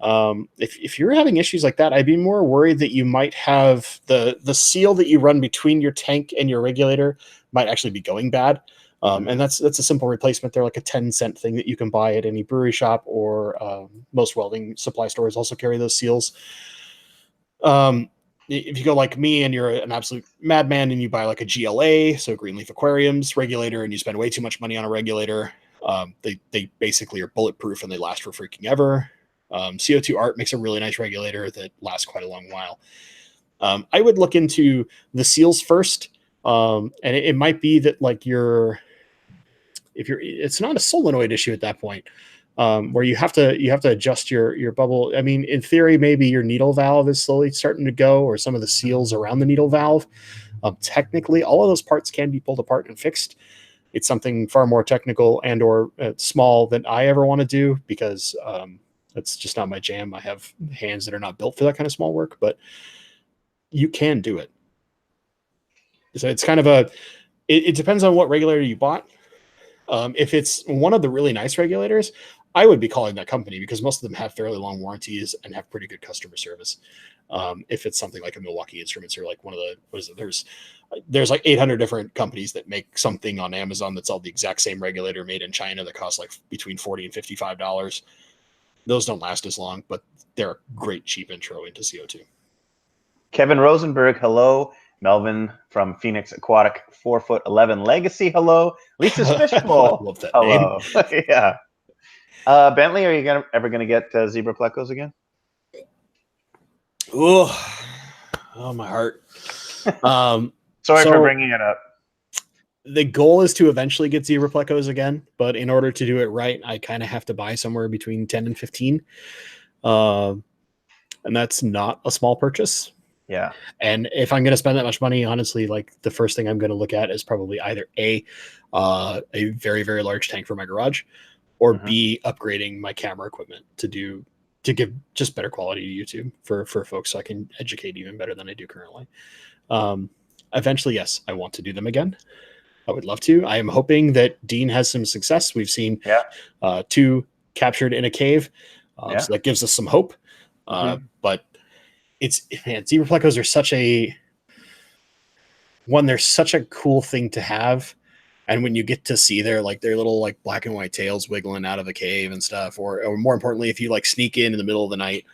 If you're having issues like that, I'd be more worried that you might have the seal that you run between your tank and your regulator might actually be going bad. And that's a simple replacement. They're like a 10-cent thing that you can buy at any brewery shop, or most welding supply stores also carry those seals. If you go like me and you're an absolute madman and you buy like a GLA, so Greenleaf Aquariums regulator, and you spend way too much money on a regulator, they basically are bulletproof and they last for freaking ever. CO2 Art makes a really nice regulator that lasts quite a long while. I would look into the seals first. And it might be that like it's not a solenoid issue at that point, where you have to adjust your bubble. I mean, in theory, maybe your needle valve is slowly starting to go, or some of the seals around the needle valve. Technically, all of those parts can be pulled apart and fixed. It's something far more technical and or small than I ever want to do, because that's just not my jam. I have hands that are not built for that kind of small work, but you can do it. So it's kind of it depends on what regulator you bought. If it's one of the really nice regulators, I would be calling that company, because most of them have fairly long warranties and have pretty good customer service. If it's something like a Milwaukee Instruments, or like one of the, there's like 800 different companies that make something on Amazon that's all the exact same regulator made in China that costs like between $40 and $55. Those don't last as long, but they're a great cheap intro into CO2. Kevin Rosenberg, hello. Melvin from Phoenix Aquatic 4'11" Legacy, hello. Lisa's Fishbowl, Love that hello. Yeah. Bentley, are you ever gonna get zebra plecos again? Oh, my heart. Sorry for bringing it up. The goal is to eventually get zebra plecos again, but in order to do it right, I kind of have to buy somewhere between 10 and 15. And that's not a small purchase. Yeah. And if I'm going to spend that much money, honestly, like the first thing I'm going to look at is probably either a very, very large tank for my garage, or B, upgrading my camera equipment to give just better quality to YouTube for folks, so I can educate even better than I do currently. Eventually, yes, I want to do them again. I would love to. I am hoping that Dean has some success. We've seen 2 captured in a cave. So that gives us some hope. But zebra plecos are they're such a cool thing to have. And when you get to see their little like black and white tails wiggling out of the cave and stuff, or more importantly, if you like sneak in the middle of the night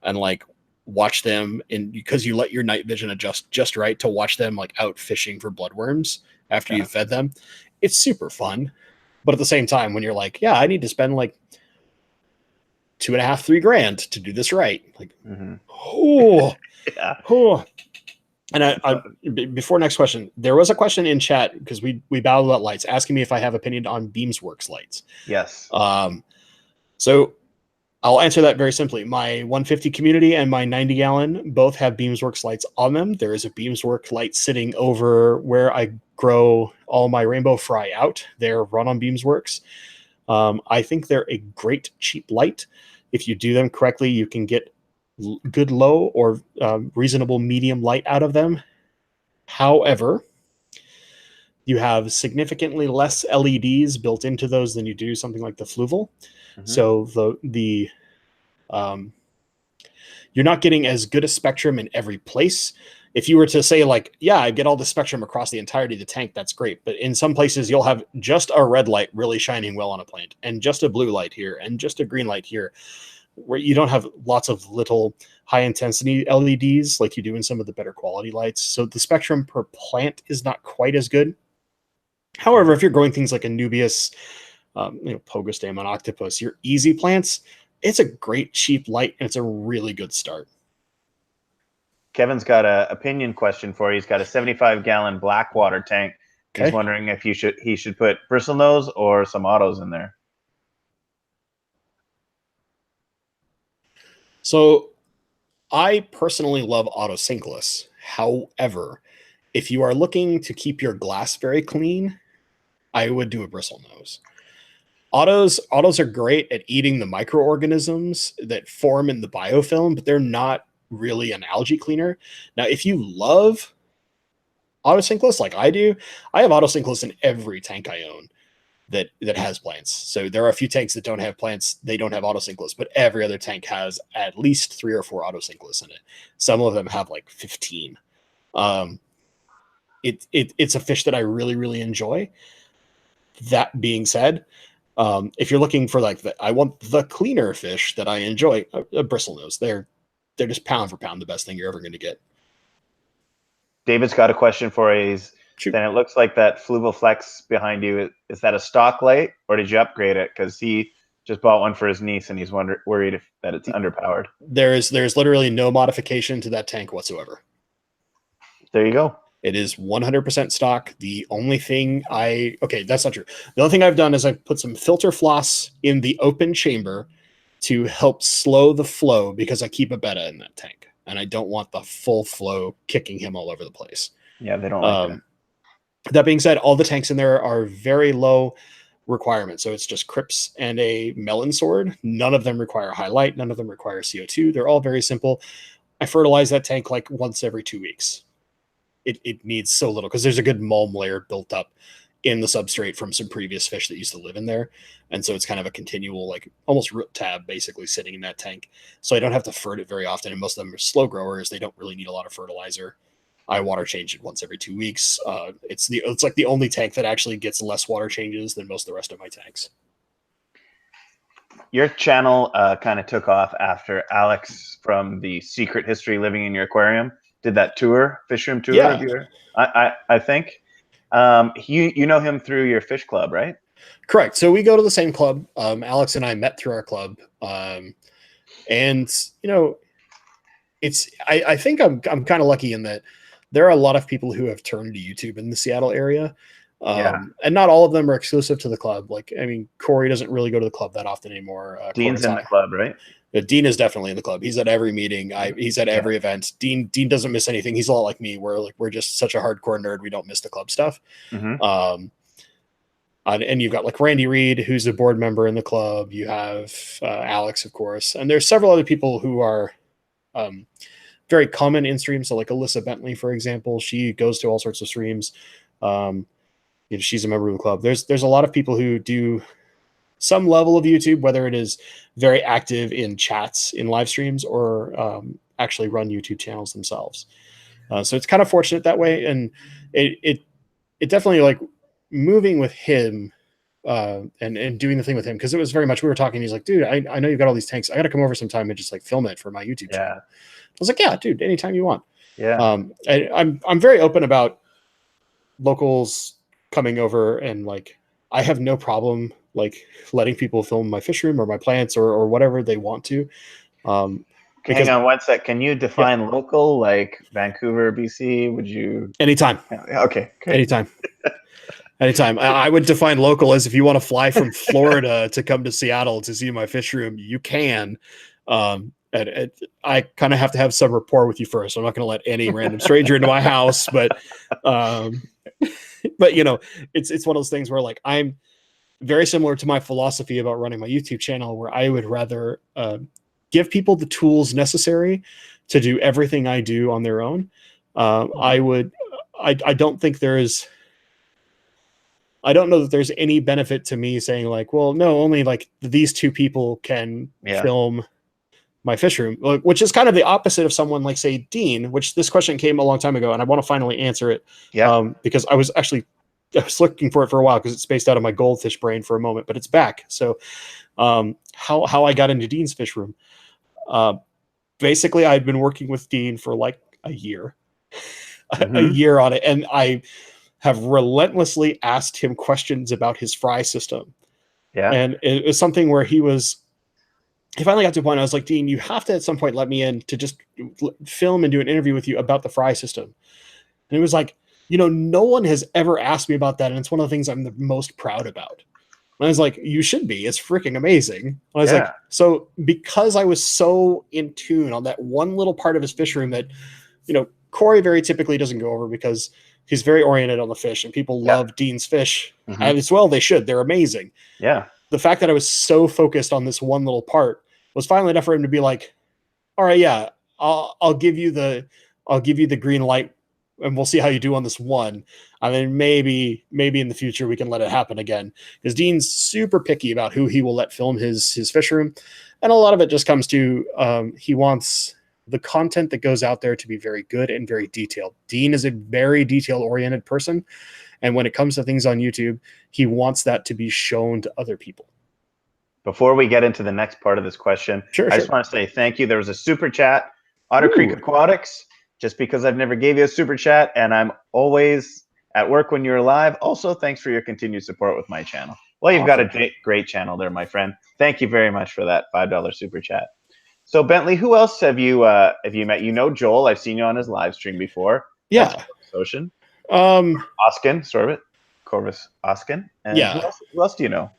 and like watch them, and because you let your night vision adjust just right to watch them like out fishing for bloodworms after you've fed them, it's super fun. But at the same time, when you're like, yeah, I need to spend like $2,500, $3,000 to do this right, like, And I before next question, there was a question in chat, because we battled about lights, asking me if I have opinion on Beamsworks lights. Yes. So I'll answer that very simply. My 150 community and my 90 gallon both have Beamsworks lights on them. There is a Beamsworks light sitting over where I grow all my rainbow fry out. They're run on Beamsworks. I think they're a great cheap light. If you do them correctly, you can get good low or reasonable medium light out of them. However, you have significantly less LEDs built into those than you do something like the Fluval. So you're not getting as good a spectrum in every place. If you were to say like, yeah, I get all the spectrum across the entirety of the tank, that's great. But in some places you'll have just a red light really shining well on a plant, and just a blue light here, and just a green light here, where you don't have lots of little high intensity LEDs like you do in some of the better quality lights. So the spectrum per plant is not quite as good. However, if you're growing things like a Nubius, Pogostem, an octopus, your easy plants, it's a great cheap light, and it's a really good start. Kevin's got an opinion question for you. He's got a 75-gallon Blackwater tank. He's wondering if he should put bristlenose or some autos in there. So I personally love autosync. However, if you are looking to keep your glass very clean, I would do a bristlenose. Autos are great at eating the microorganisms that form in the biofilm, but they're not really an algae cleaner. Now, if you love autosync like I do, I have autosync in every tank I own that has plants. So there are a few tanks that don't have plants. They don't have autosync, but every other tank has at least 3 or 4 autosync in it. Some of them have like 15. It's a fish that I really, really enjoy. That being said, if you're looking for like I want the cleaner fish that I enjoy, a bristlenose. They're just pound for pound the best thing you're ever going to get. David's got a question for you. Then it looks like that Fluval Flex behind you. Is that a stock light, or did you upgrade it? Because he just bought one for his niece, and he's worried that it's underpowered. There's literally no modification to that tank whatsoever. There you go. It is 100% stock. The only thing okay, that's not true. The only thing I've done is I've put some filter floss in the open chamber to help slow the flow, because I keep a betta in that tank and I don't want the full flow kicking him all over the place. Yeah, they don't like that. That being said, all the tanks in there are very low requirements. So it's just crypts and a melon sword. None of them require highlight. None of them require CO2. They're all very simple. I fertilize that tank like once every 2 weeks. It needs so little because there's a good mulm layer built up in the substrate from some previous fish that used to live in there. And so it's kind of a continual, like almost root tab basically sitting in that tank. So I don't have to fert it very often. And most of them are slow growers. They don't really need a lot of fertilizer. I water change it once every 2 weeks. It's like the only tank that actually gets less water changes than most of the rest of my tanks. Your channel kind of took off after Alex from the Secret History Living in Your Aquarium did that tour, fish room tour of your, I think. You know him through your fish club, right? Correct. So we go to the same club. Alex and I met through our club. And you know, I think I'm kind of lucky in that there are a lot of people who have turned to YouTube in the Seattle area. And not all of them are exclusive to the club. Like, I mean, Corey doesn't really go to the club that often anymore. Dean's in the club, right? Dean is definitely in the club. He's at every meeting. He's at every event. Dean doesn't miss anything. He's a lot like me. We're just such a hardcore nerd. We don't miss the club stuff. And you've got like Randy Reed, who's a board member in the club. You have Alex, of course, and there's several other people who are very common in streams. So like Alyssa Bentley, for example, she goes to all sorts of streams. She's a member of the club. There's a lot of people who do some level of YouTube, whether it is very active in chats in live streams or actually run YouTube channels themselves. So it's kind of fortunate that way. And it definitely, like, moving with him and doing the thing with him, because it was very much, we were talking, he's like, dude, I know you've got all these tanks. I got to come over sometime and just like film it for my YouTube channel. I was like, yeah, dude, anytime you want. I'm very open about locals coming over, and like I have no problem like letting people film my fish room or my plants or whatever they want to. Hang on one sec. Can you define local, like Vancouver, BC? Would you? Anytime. Okay. Good. Anytime. Anytime. I would define local as if you want to fly from Florida to come to Seattle to see my fish room, you can. And I kind of have to have some rapport with you first. I'm not going to let any random stranger into my house, but you know, it's one of those things where like I'm very similar to my philosophy about running my YouTube channel, where I would rather give people the tools necessary to do everything I do on their own. I don't think I don't know that there's any benefit to me saying like, well, no, only like these two people can film my fish room, which is kind of the opposite of someone like, say, Dean, which this question came a long time ago, and I want to finally answer it. Because I was looking for it for a while because it spaced out of my goldfish brain for a moment, but it's back. So how I got into Dean's fish room. Basically, I'd been working with Dean for like a year, a year on it. And I have relentlessly asked him questions about his fry system. And it was something where he finally got to a point, I was like, Dean, you have to at some point let me in to just film and do an interview with you about the fry system. And it was like, you know, no one has ever asked me about that. And it's one of the things I'm the most proud about. And I was like, you should be. It's freaking amazing. And I was like, so because I was so in tune on that one little part of his fish room that, you know, Corey very typically doesn't go over because he's very oriented on the fish and people love Dean's fish. And as well, they should. They're amazing. The fact that I was so focused on this one little part was finally enough for him to be like, all right, I'll give you the green light and we'll see how you do on this one. And then maybe in the future we can let it happen again. Because Dean's super picky about who he will let film his fish room. And a lot of it just comes to he wants the content that goes out there to be very good and very detailed. Dean is a very detail-oriented person. And when it comes to things on YouTube, he wants that to be shown to other people. Before we get into the next part of this question, I just want to say thank you. There was a super chat, Otter Creek Aquatics, just because I've never gave you a super chat and I'm always at work when you're live. Also, thanks for your continued support with my channel. Well, you've got Awesome. a great channel there, my friend. Thank you very much for that $5 super chat. So Bentley, who else have you met? You know Joel. I've seen you on his live stream before. That's Yeah. Corvus Ocean. Um, Oskin, Sorbet, Corvus Oskin. And yeah. who else do you know?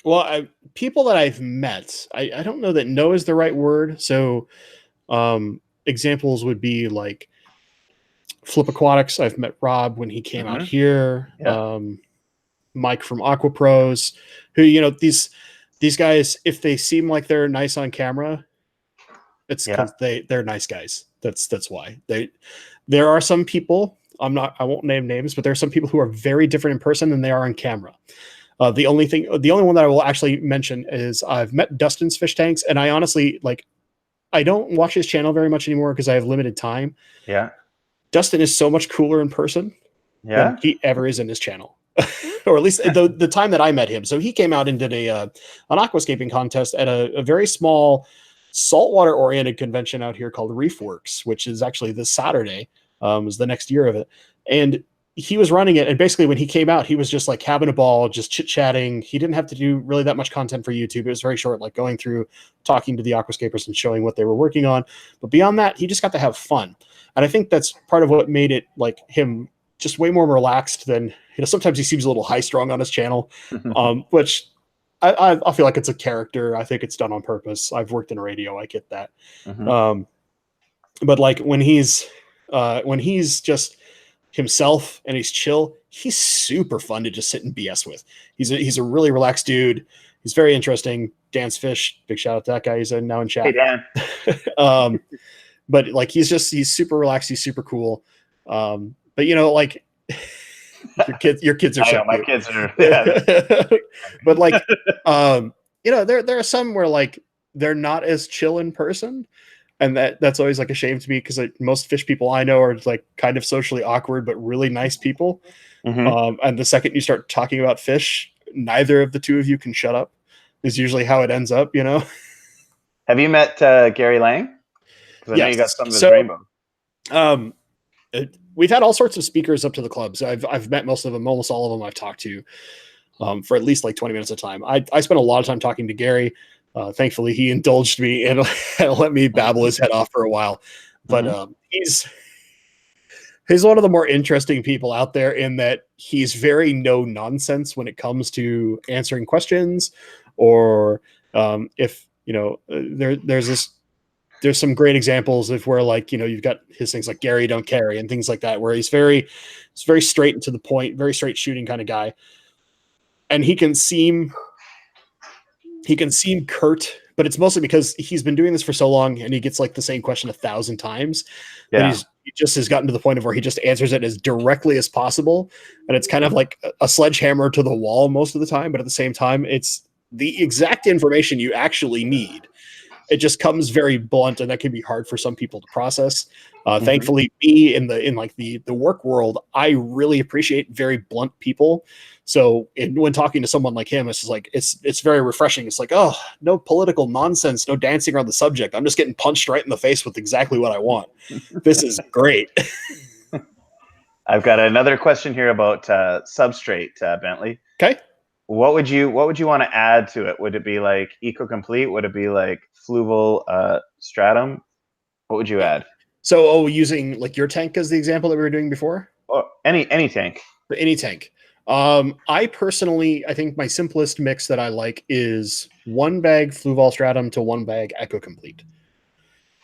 Well, people that I've met, I don't know that know is the right word. So examples would be like Flip Aquatics. I've met Rob when he came out here. Yeah. Mike from Aqua Pros, who, you know, these guys, if they seem like they're nice on camera, it's because they're nice guys. That's why. There are some people, I won't name names, but there are some people who are very different in person than they are on camera. The only one that I will actually mention is I've met Dustin's fish tanks, and I honestly, like, I don't watch his channel very much anymore because I have limited time. Yeah. Dustin is so much cooler in person than he ever is in his channel. Or at least the time that I met him. So he came out and did an aquascaping contest at a very small saltwater oriented convention out here called Reefworks, which is actually this Saturday, is the next year of it. And he was running it. And basically when he came out, he was just like having a ball, just chit chatting. He didn't have to do really that much content for YouTube. It was very short, like going through, talking to the aquascapers and showing what they were working on. But beyond that, he just got to have fun. And I think that's part of what made it like him just way more relaxed than, you know, sometimes he seems a little high strung on his channel, which I feel like it's a character. I think it's done on purpose. I've worked in radio. I get that. But like when he's just himself and he's chill, he's super fun to just sit and BS with. He's a really relaxed dude. He's very interesting. Dan's Fish, big shout out to that guy. He's now in chat. Hey, Dan. But like he's super relaxed. He's super cool. But you know, like your kids are so my cute. kids are. Yeah. But like, you know, there are some where like they're not as chill in person, and that's always like a shame to me because like, most fish people I know are like kind of socially awkward but really nice people. And the second you start talking about fish, neither of the two of you can shut up. Is usually how it ends up, you know. Have you met Gary Lang? Because I know you got some of his rainbow. We've had all sorts of speakers up to the clubs. I've met most of them, almost all of them I've talked to for at least like 20 minutes at a time. I spent a lot of time talking to Gary. Thankfully, he indulged me and let me babble his head off for a while. But he's one of the more interesting people out there in that he's very no nonsense when it comes to answering questions, or if you know, there's some great examples of where, like, you know, you've got his things like Gary don't carry and things like that, where he's very straight and to the point, very straight shooting kind of guy. And he can seem curt, but it's mostly because he's been doing this for so long and he gets like the same question 1,000 times. Yeah. He just has gotten to the point of where he just answers it as directly as possible. And it's kind of like a sledgehammer to the wall most of the time, but at the same time, it's the exact information you actually need. It just comes very blunt, and that can be hard for some people to process. Thankfully, me in the work world, I really appreciate very blunt people. So when talking to someone like him, it's just like it's very refreshing. It's like, oh, no political nonsense, no dancing around the subject. I'm just getting punched right in the face with exactly what I want. This is great. I've got another question here about substrate, Bentley. Okay. What would you want to add to it? Would it be like eco-complete? Would it be like fluval stratum? What would you add? So, using like your tank as the example that we were doing before? Or any tank. Any tank. I think my simplest mix that I like is 1 bag fluval stratum to 1 bag eco-complete.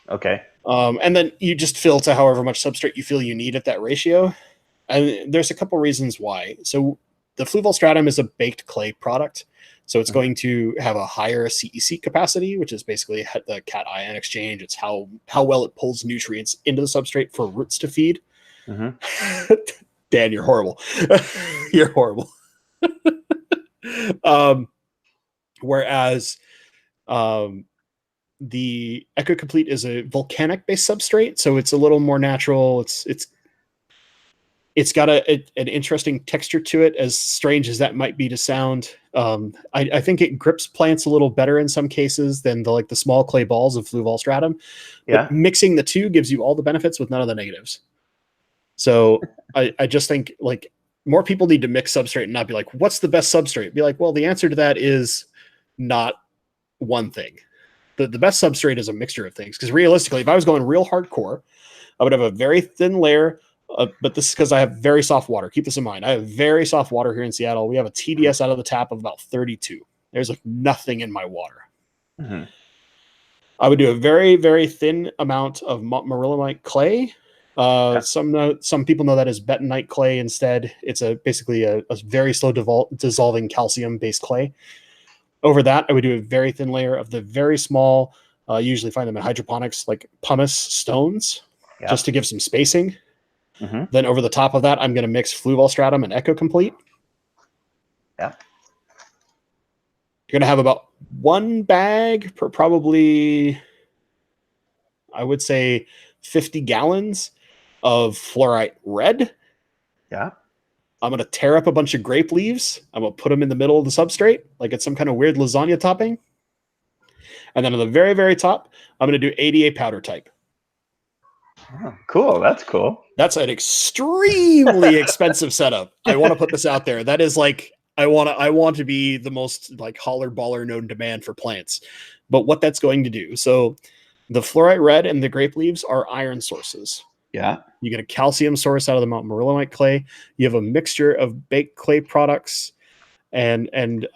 Okay. And then you just fill to however much substrate you feel you need at that ratio. And there's a couple reasons why. So the fluval stratum is a baked clay product. So it's going to have a higher CEC capacity, which is basically the cation exchange. It's how well it pulls nutrients into the substrate for roots to feed. Dan, you're horrible. You're horrible. Whereas the eco-complete is a volcanic-based substrate, so it's a little more natural. It's got an interesting texture to it, as strange as that might be to sound. I think it grips plants a little better in some cases than the small clay balls of fluval stratum. Yeah. But mixing the two gives you all the benefits with none of the negatives. So I just think like more people need to mix substrate and not be like, what's the best substrate? Be like, well, the answer to that is not one thing. The best substrate is a mixture of things. Because realistically, if I was going real hardcore, I would have a very thin layer. But this is because I have very soft water. Keep this in mind. I have very soft water here in Seattle. We have a TDS out of the tap of about 32. There's like nothing in my water. Mm-hmm. I would do a very, very thin amount of marillonite clay. Some people know that as bentonite clay instead. It's basically a very slow dissolving calcium-based clay. Over that, I would do a very thin layer of the very small, usually find them in hydroponics, like pumice stones, just to give some spacing. Mm-hmm. Then over the top of that, I'm going to mix fluval stratum and echo complete. Yeah. You're going to have about 1 bag per probably, I would say, 50 gallons of fluorite red. Yeah. I'm going to tear up a bunch of grape leaves. I'm going to put them in the middle of the substrate, like it's some kind of weird lasagna topping. And then on the very, very top, I'm going to do ADA powder type. Oh, cool. That's cool. That's an extremely expensive setup. I want to put this out there. That is like, I want to be the most like holler baller known demand for plants. But what that's going to do. So the fluorite red and the grape leaves are iron sources. Yeah. You get a calcium source out of the Mount Marillonite clay. You have a mixture of baked clay products and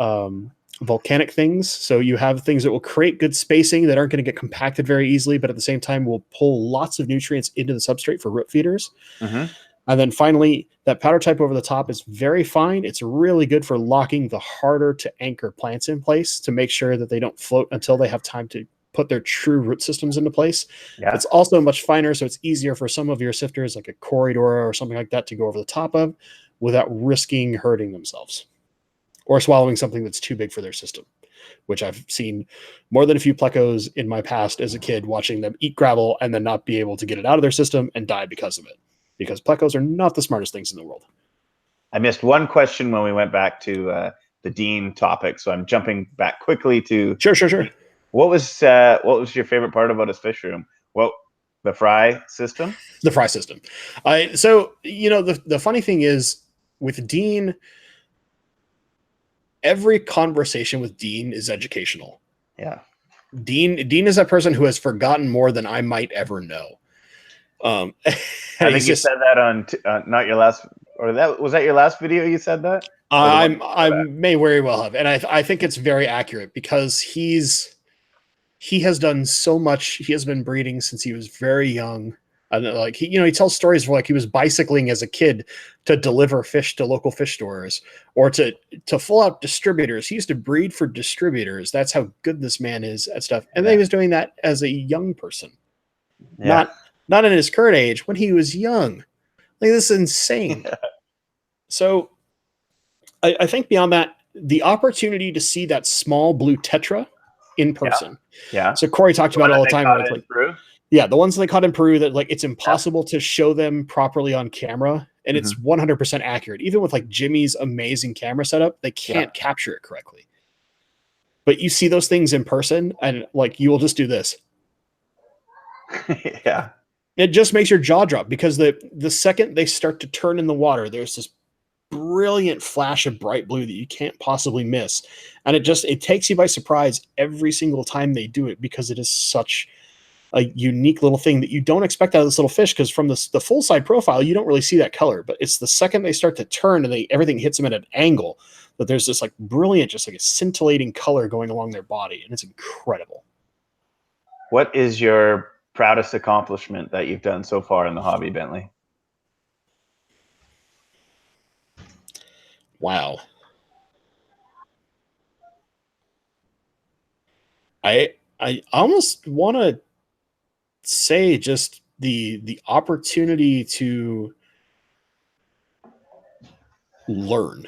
volcanic things. So you have things that will create good spacing that aren't going to get compacted very easily, but at the same time will pull lots of nutrients into the substrate for root feeders. Mm-hmm. And then finally, that powder type over the top is very fine. It's really good for locking the harder to anchor plants in place to make sure that they don't float until they have time to put their true root systems into place. Yeah. It's also much finer, so it's easier for some of your sifters, like a corridor or something like that, to go over the top of without risking hurting themselves or swallowing something that's too big for their system, which I've seen more than a few plecos in my past as a kid, watching them eat gravel and then not be able to get it out of their system and die because of it, because plecos are not the smartest things in the world. I missed one question when we went back to the Dean topic, so I'm jumping back quickly to... Sure. What was your favorite part about his fish room? Well, the fry system? The fry system. So, you know, the funny thing is with Dean, every conversation with Dean is educational. Yeah. Dean is that person who has forgotten more than I might ever know. I think you said that on not your last, or was that your last video you said that? I may very well have. And I think it's very accurate because he has done so much. He has been breeding since he was very young. And like he tells stories of like he was bicycling as a kid to deliver fish to local fish stores or to full out distributors. He used to breed for distributors. That's how good this man is at stuff. And then he was doing that as a young person, not in his current age, when he was young. Like, this is insane. So I think beyond that, the opportunity to see that small blue tetra in person. Yeah. So Corey talked about it all the time. Like, yeah, the ones they caught in Peru that like it's impossible to show them properly on camera, and it's 100% accurate. Even with like Jimmy's amazing camera setup, they can't capture it correctly. But you see those things in person, and like you will just do this. Yeah. It just makes your jaw drop because the second they start to turn in the water, there's this brilliant flash of bright blue that you can't possibly miss. And it takes you by surprise every single time they do it, because it is such a unique little thing that you don't expect out of this little fish, because from the full side profile, you don't really see that color. But it's the second they start to turn and everything hits them at an angle that there's this like brilliant, just like a scintillating color going along their body. And it's incredible. What is your proudest accomplishment that you've done so far in the hobby, Bentley? Wow. I almost want to say just the opportunity to learn.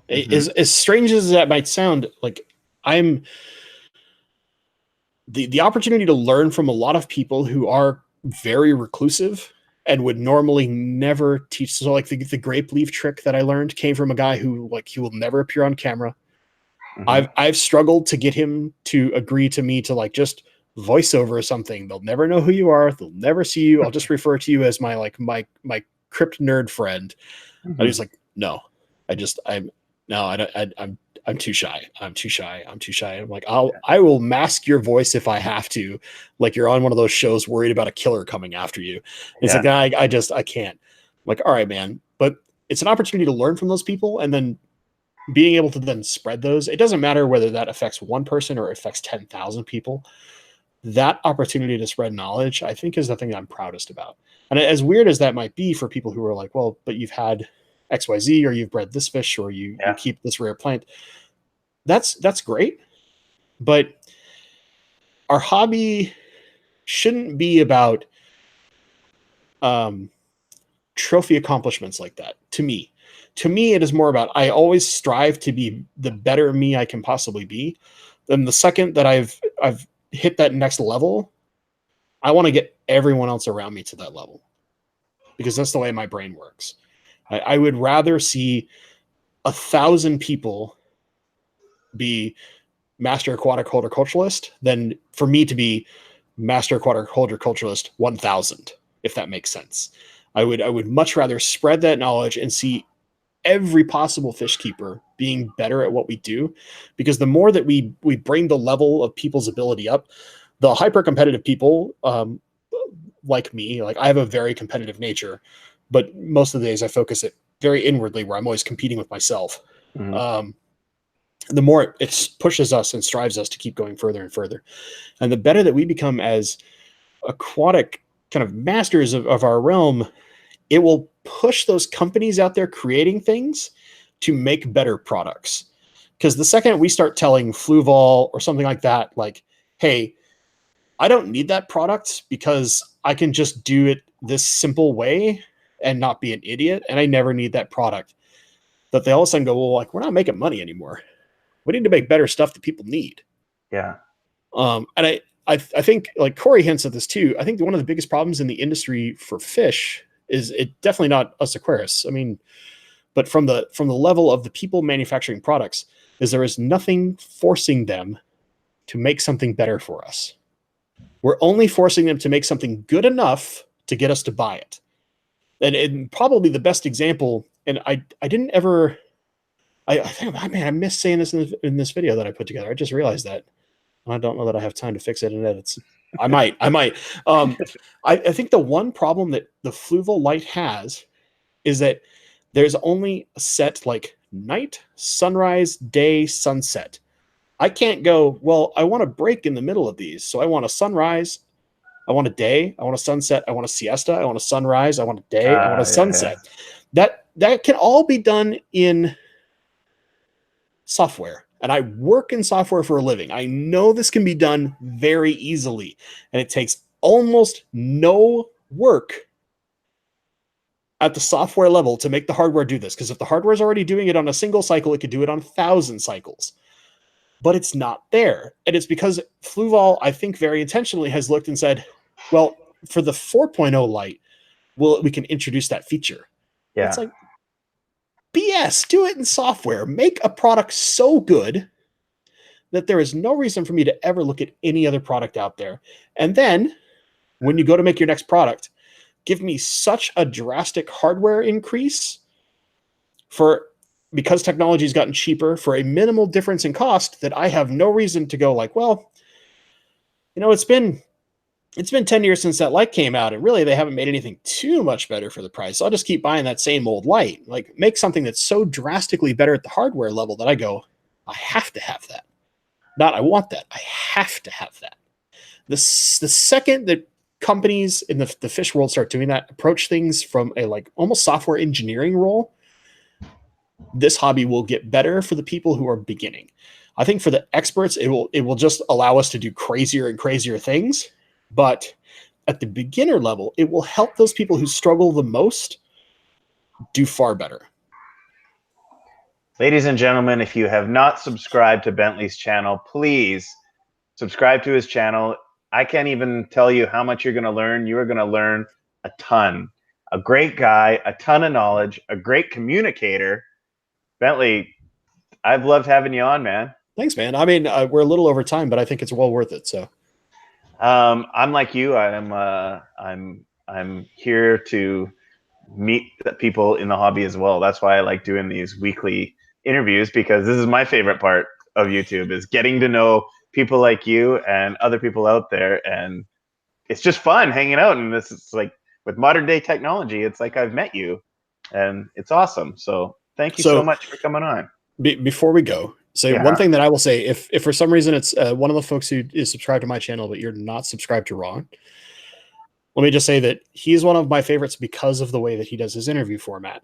As strange as that might sound, like I'm the opportunity to learn from a lot of people who are very reclusive and would normally never teach. So like the grape leaf trick that I learned came from a guy who like he will never appear on camera. I've struggled to get him to agree to me to like just voice over something. They'll never know who you are. They'll never see you. I'll just refer to you as my crypt nerd friend. And he's like, no, I'm too shy. I'm too shy. I'm too shy. I'm like, I will mask your voice if I have to. Like you're on one of those shows worried about a killer coming after you. It's like, I can't. I'm like, all right, man. But it's an opportunity to learn from those people and then being able to then spread those. It doesn't matter whether that affects one person or affects 10,000 people. That opportunity to spread knowledge, I think, is the thing I'm proudest about. And as weird as that might be for people who are like, well, but you've had XYZ or you've bred this fish or you keep this rare plant. That's great. But our hobby shouldn't be about trophy accomplishments like that. To me, it is more about, I always strive to be the better me I can possibly be. Then the second that I've hit that next level, I want to get everyone else around me to that level because that's the way my brain works. I would rather see 1,000 people be master aquatic horticulturalist than for me to be master aquatic horticulturalist 1,000, if that makes sense. I would much rather spread that knowledge and see every possible fish keeper being better at what we do, because the more that we bring the level of people's ability up, the hyper competitive people like me, like I have a very competitive nature, but most of the days I focus it very inwardly where I'm always competing with myself. Mm-hmm. The more it pushes us and strives us to keep going further and further. And the better that we become as aquatic kind of masters of our realm, it will push those companies out there creating things to make better products. Because the second we start telling Fluval or something like that, like, hey, I don't need that product because I can just do it this simple way and not be an idiot, and I never need that product, that they all of a sudden go, well, like, we're not making money anymore. We need to make better stuff that people need. Yeah. And I think, like Corey hints at this too, I think one of the biggest problems in the industry for fish is it definitely not us aquarists. I mean, but from the level of the people manufacturing products, is there is nothing forcing them to make something better for us. We're only forcing them to make something good enough to get us to buy it. And probably the best example, and I didn't ever, I think, man, I missed saying this in this video that I put together. I just realized that. I don't know that I have time to fix it in edits. I might. I think the one problem that the Fluval light has is that there's only a set like night, sunrise, day, sunset. I can't go, well, I want a break in the middle of these. So I want a sunrise, I want a day, I want a sunset, I want a siesta, I want a sunrise, I want a day, I want a sunset. Yeah. That can all be done in software. And I work in software for a living. I know this can be done very easily. And it takes almost no work at the software level to make the hardware do this. Because if the hardware is already doing it on a single cycle, it could do it on 1,000 cycles. But it's not there. And it's because Fluval, I think very intentionally, has looked and said, well, for the 4.0 light, we can introduce that feature. Yeah. It's like, BS, do it in software. Make a product so good that there is no reason for me to ever look at any other product out there. And then when you go to make your next product, give me such a drastic hardware increase because technology has gotten cheaper for a minimal difference in cost that I have no reason to go like, well, it's been 10 years since that light came out, and really they haven't made anything too much better for the price. So I'll just keep buying that same old light. Like, make something that's so drastically better at the hardware level that I go, I have to have that. Not I want that. I have to have that. The second that companies in the fish world start doing that, approach things from a like almost software engineering role, this hobby will get better for the people who are beginning. I think for the experts, it will just allow us to do crazier and crazier things. But at the beginner level, it will help those people who struggle the most do far better. Ladies and gentlemen, if you have not subscribed to Bentley's channel, please subscribe to his channel. I can't even tell you how much you're going to learn. You are going to learn a ton. A great guy, a ton of knowledge, a great communicator. Bentley, I've loved having you on, man. Thanks, man. I mean, we're a little over time, but I think it's well worth it. So. I'm like you. I'm here to meet people in the hobby as well. That's why I like doing these weekly interviews, because this is my favorite part of YouTube, is getting to know people like you and other people out there. And it's just fun hanging out. And this is like, with modern day technology, it's like I've met you, and it's awesome. So thank you so much for coming on. Before we go, one thing that I will say, if for some reason it's one of the folks who is subscribed to my channel, but you're not subscribed to Ron, let me just say that he's one of my favorites because of the way that he does his interview format.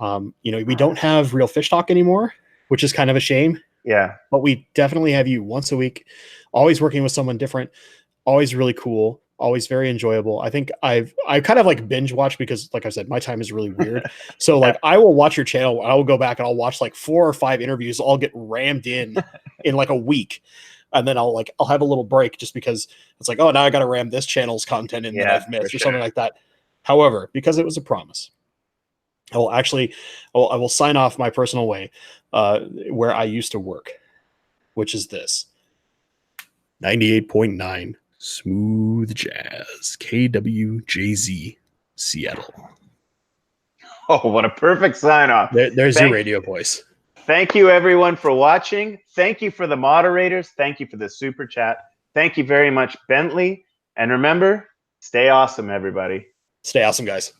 We don't have Real Fish Talk anymore, which is kind of a shame. Yeah. But we definitely have you once a week, always working with someone different, always really cool, always very enjoyable. I think I kind of like binge watch because, like I said, my time is really weird. So like I will watch your channel, I will go back and I'll watch like 4 or 5 interviews all get rammed in like a week. And then I'll have a little break just because it's like, oh, now I got to ram this channel's content in that I've missed or something like that. However, because it was a promise, I will sign off my personal way, where I used to work, which is this 98.9 Smooth Jazz, KWJZ, Seattle. Oh, what a perfect sign off. There's your radio voice. Thank you, everyone, for watching. Thank you for the moderators. Thank you for the super chat. Thank you very much, Bentley. And remember, stay awesome, everybody. Stay awesome, guys.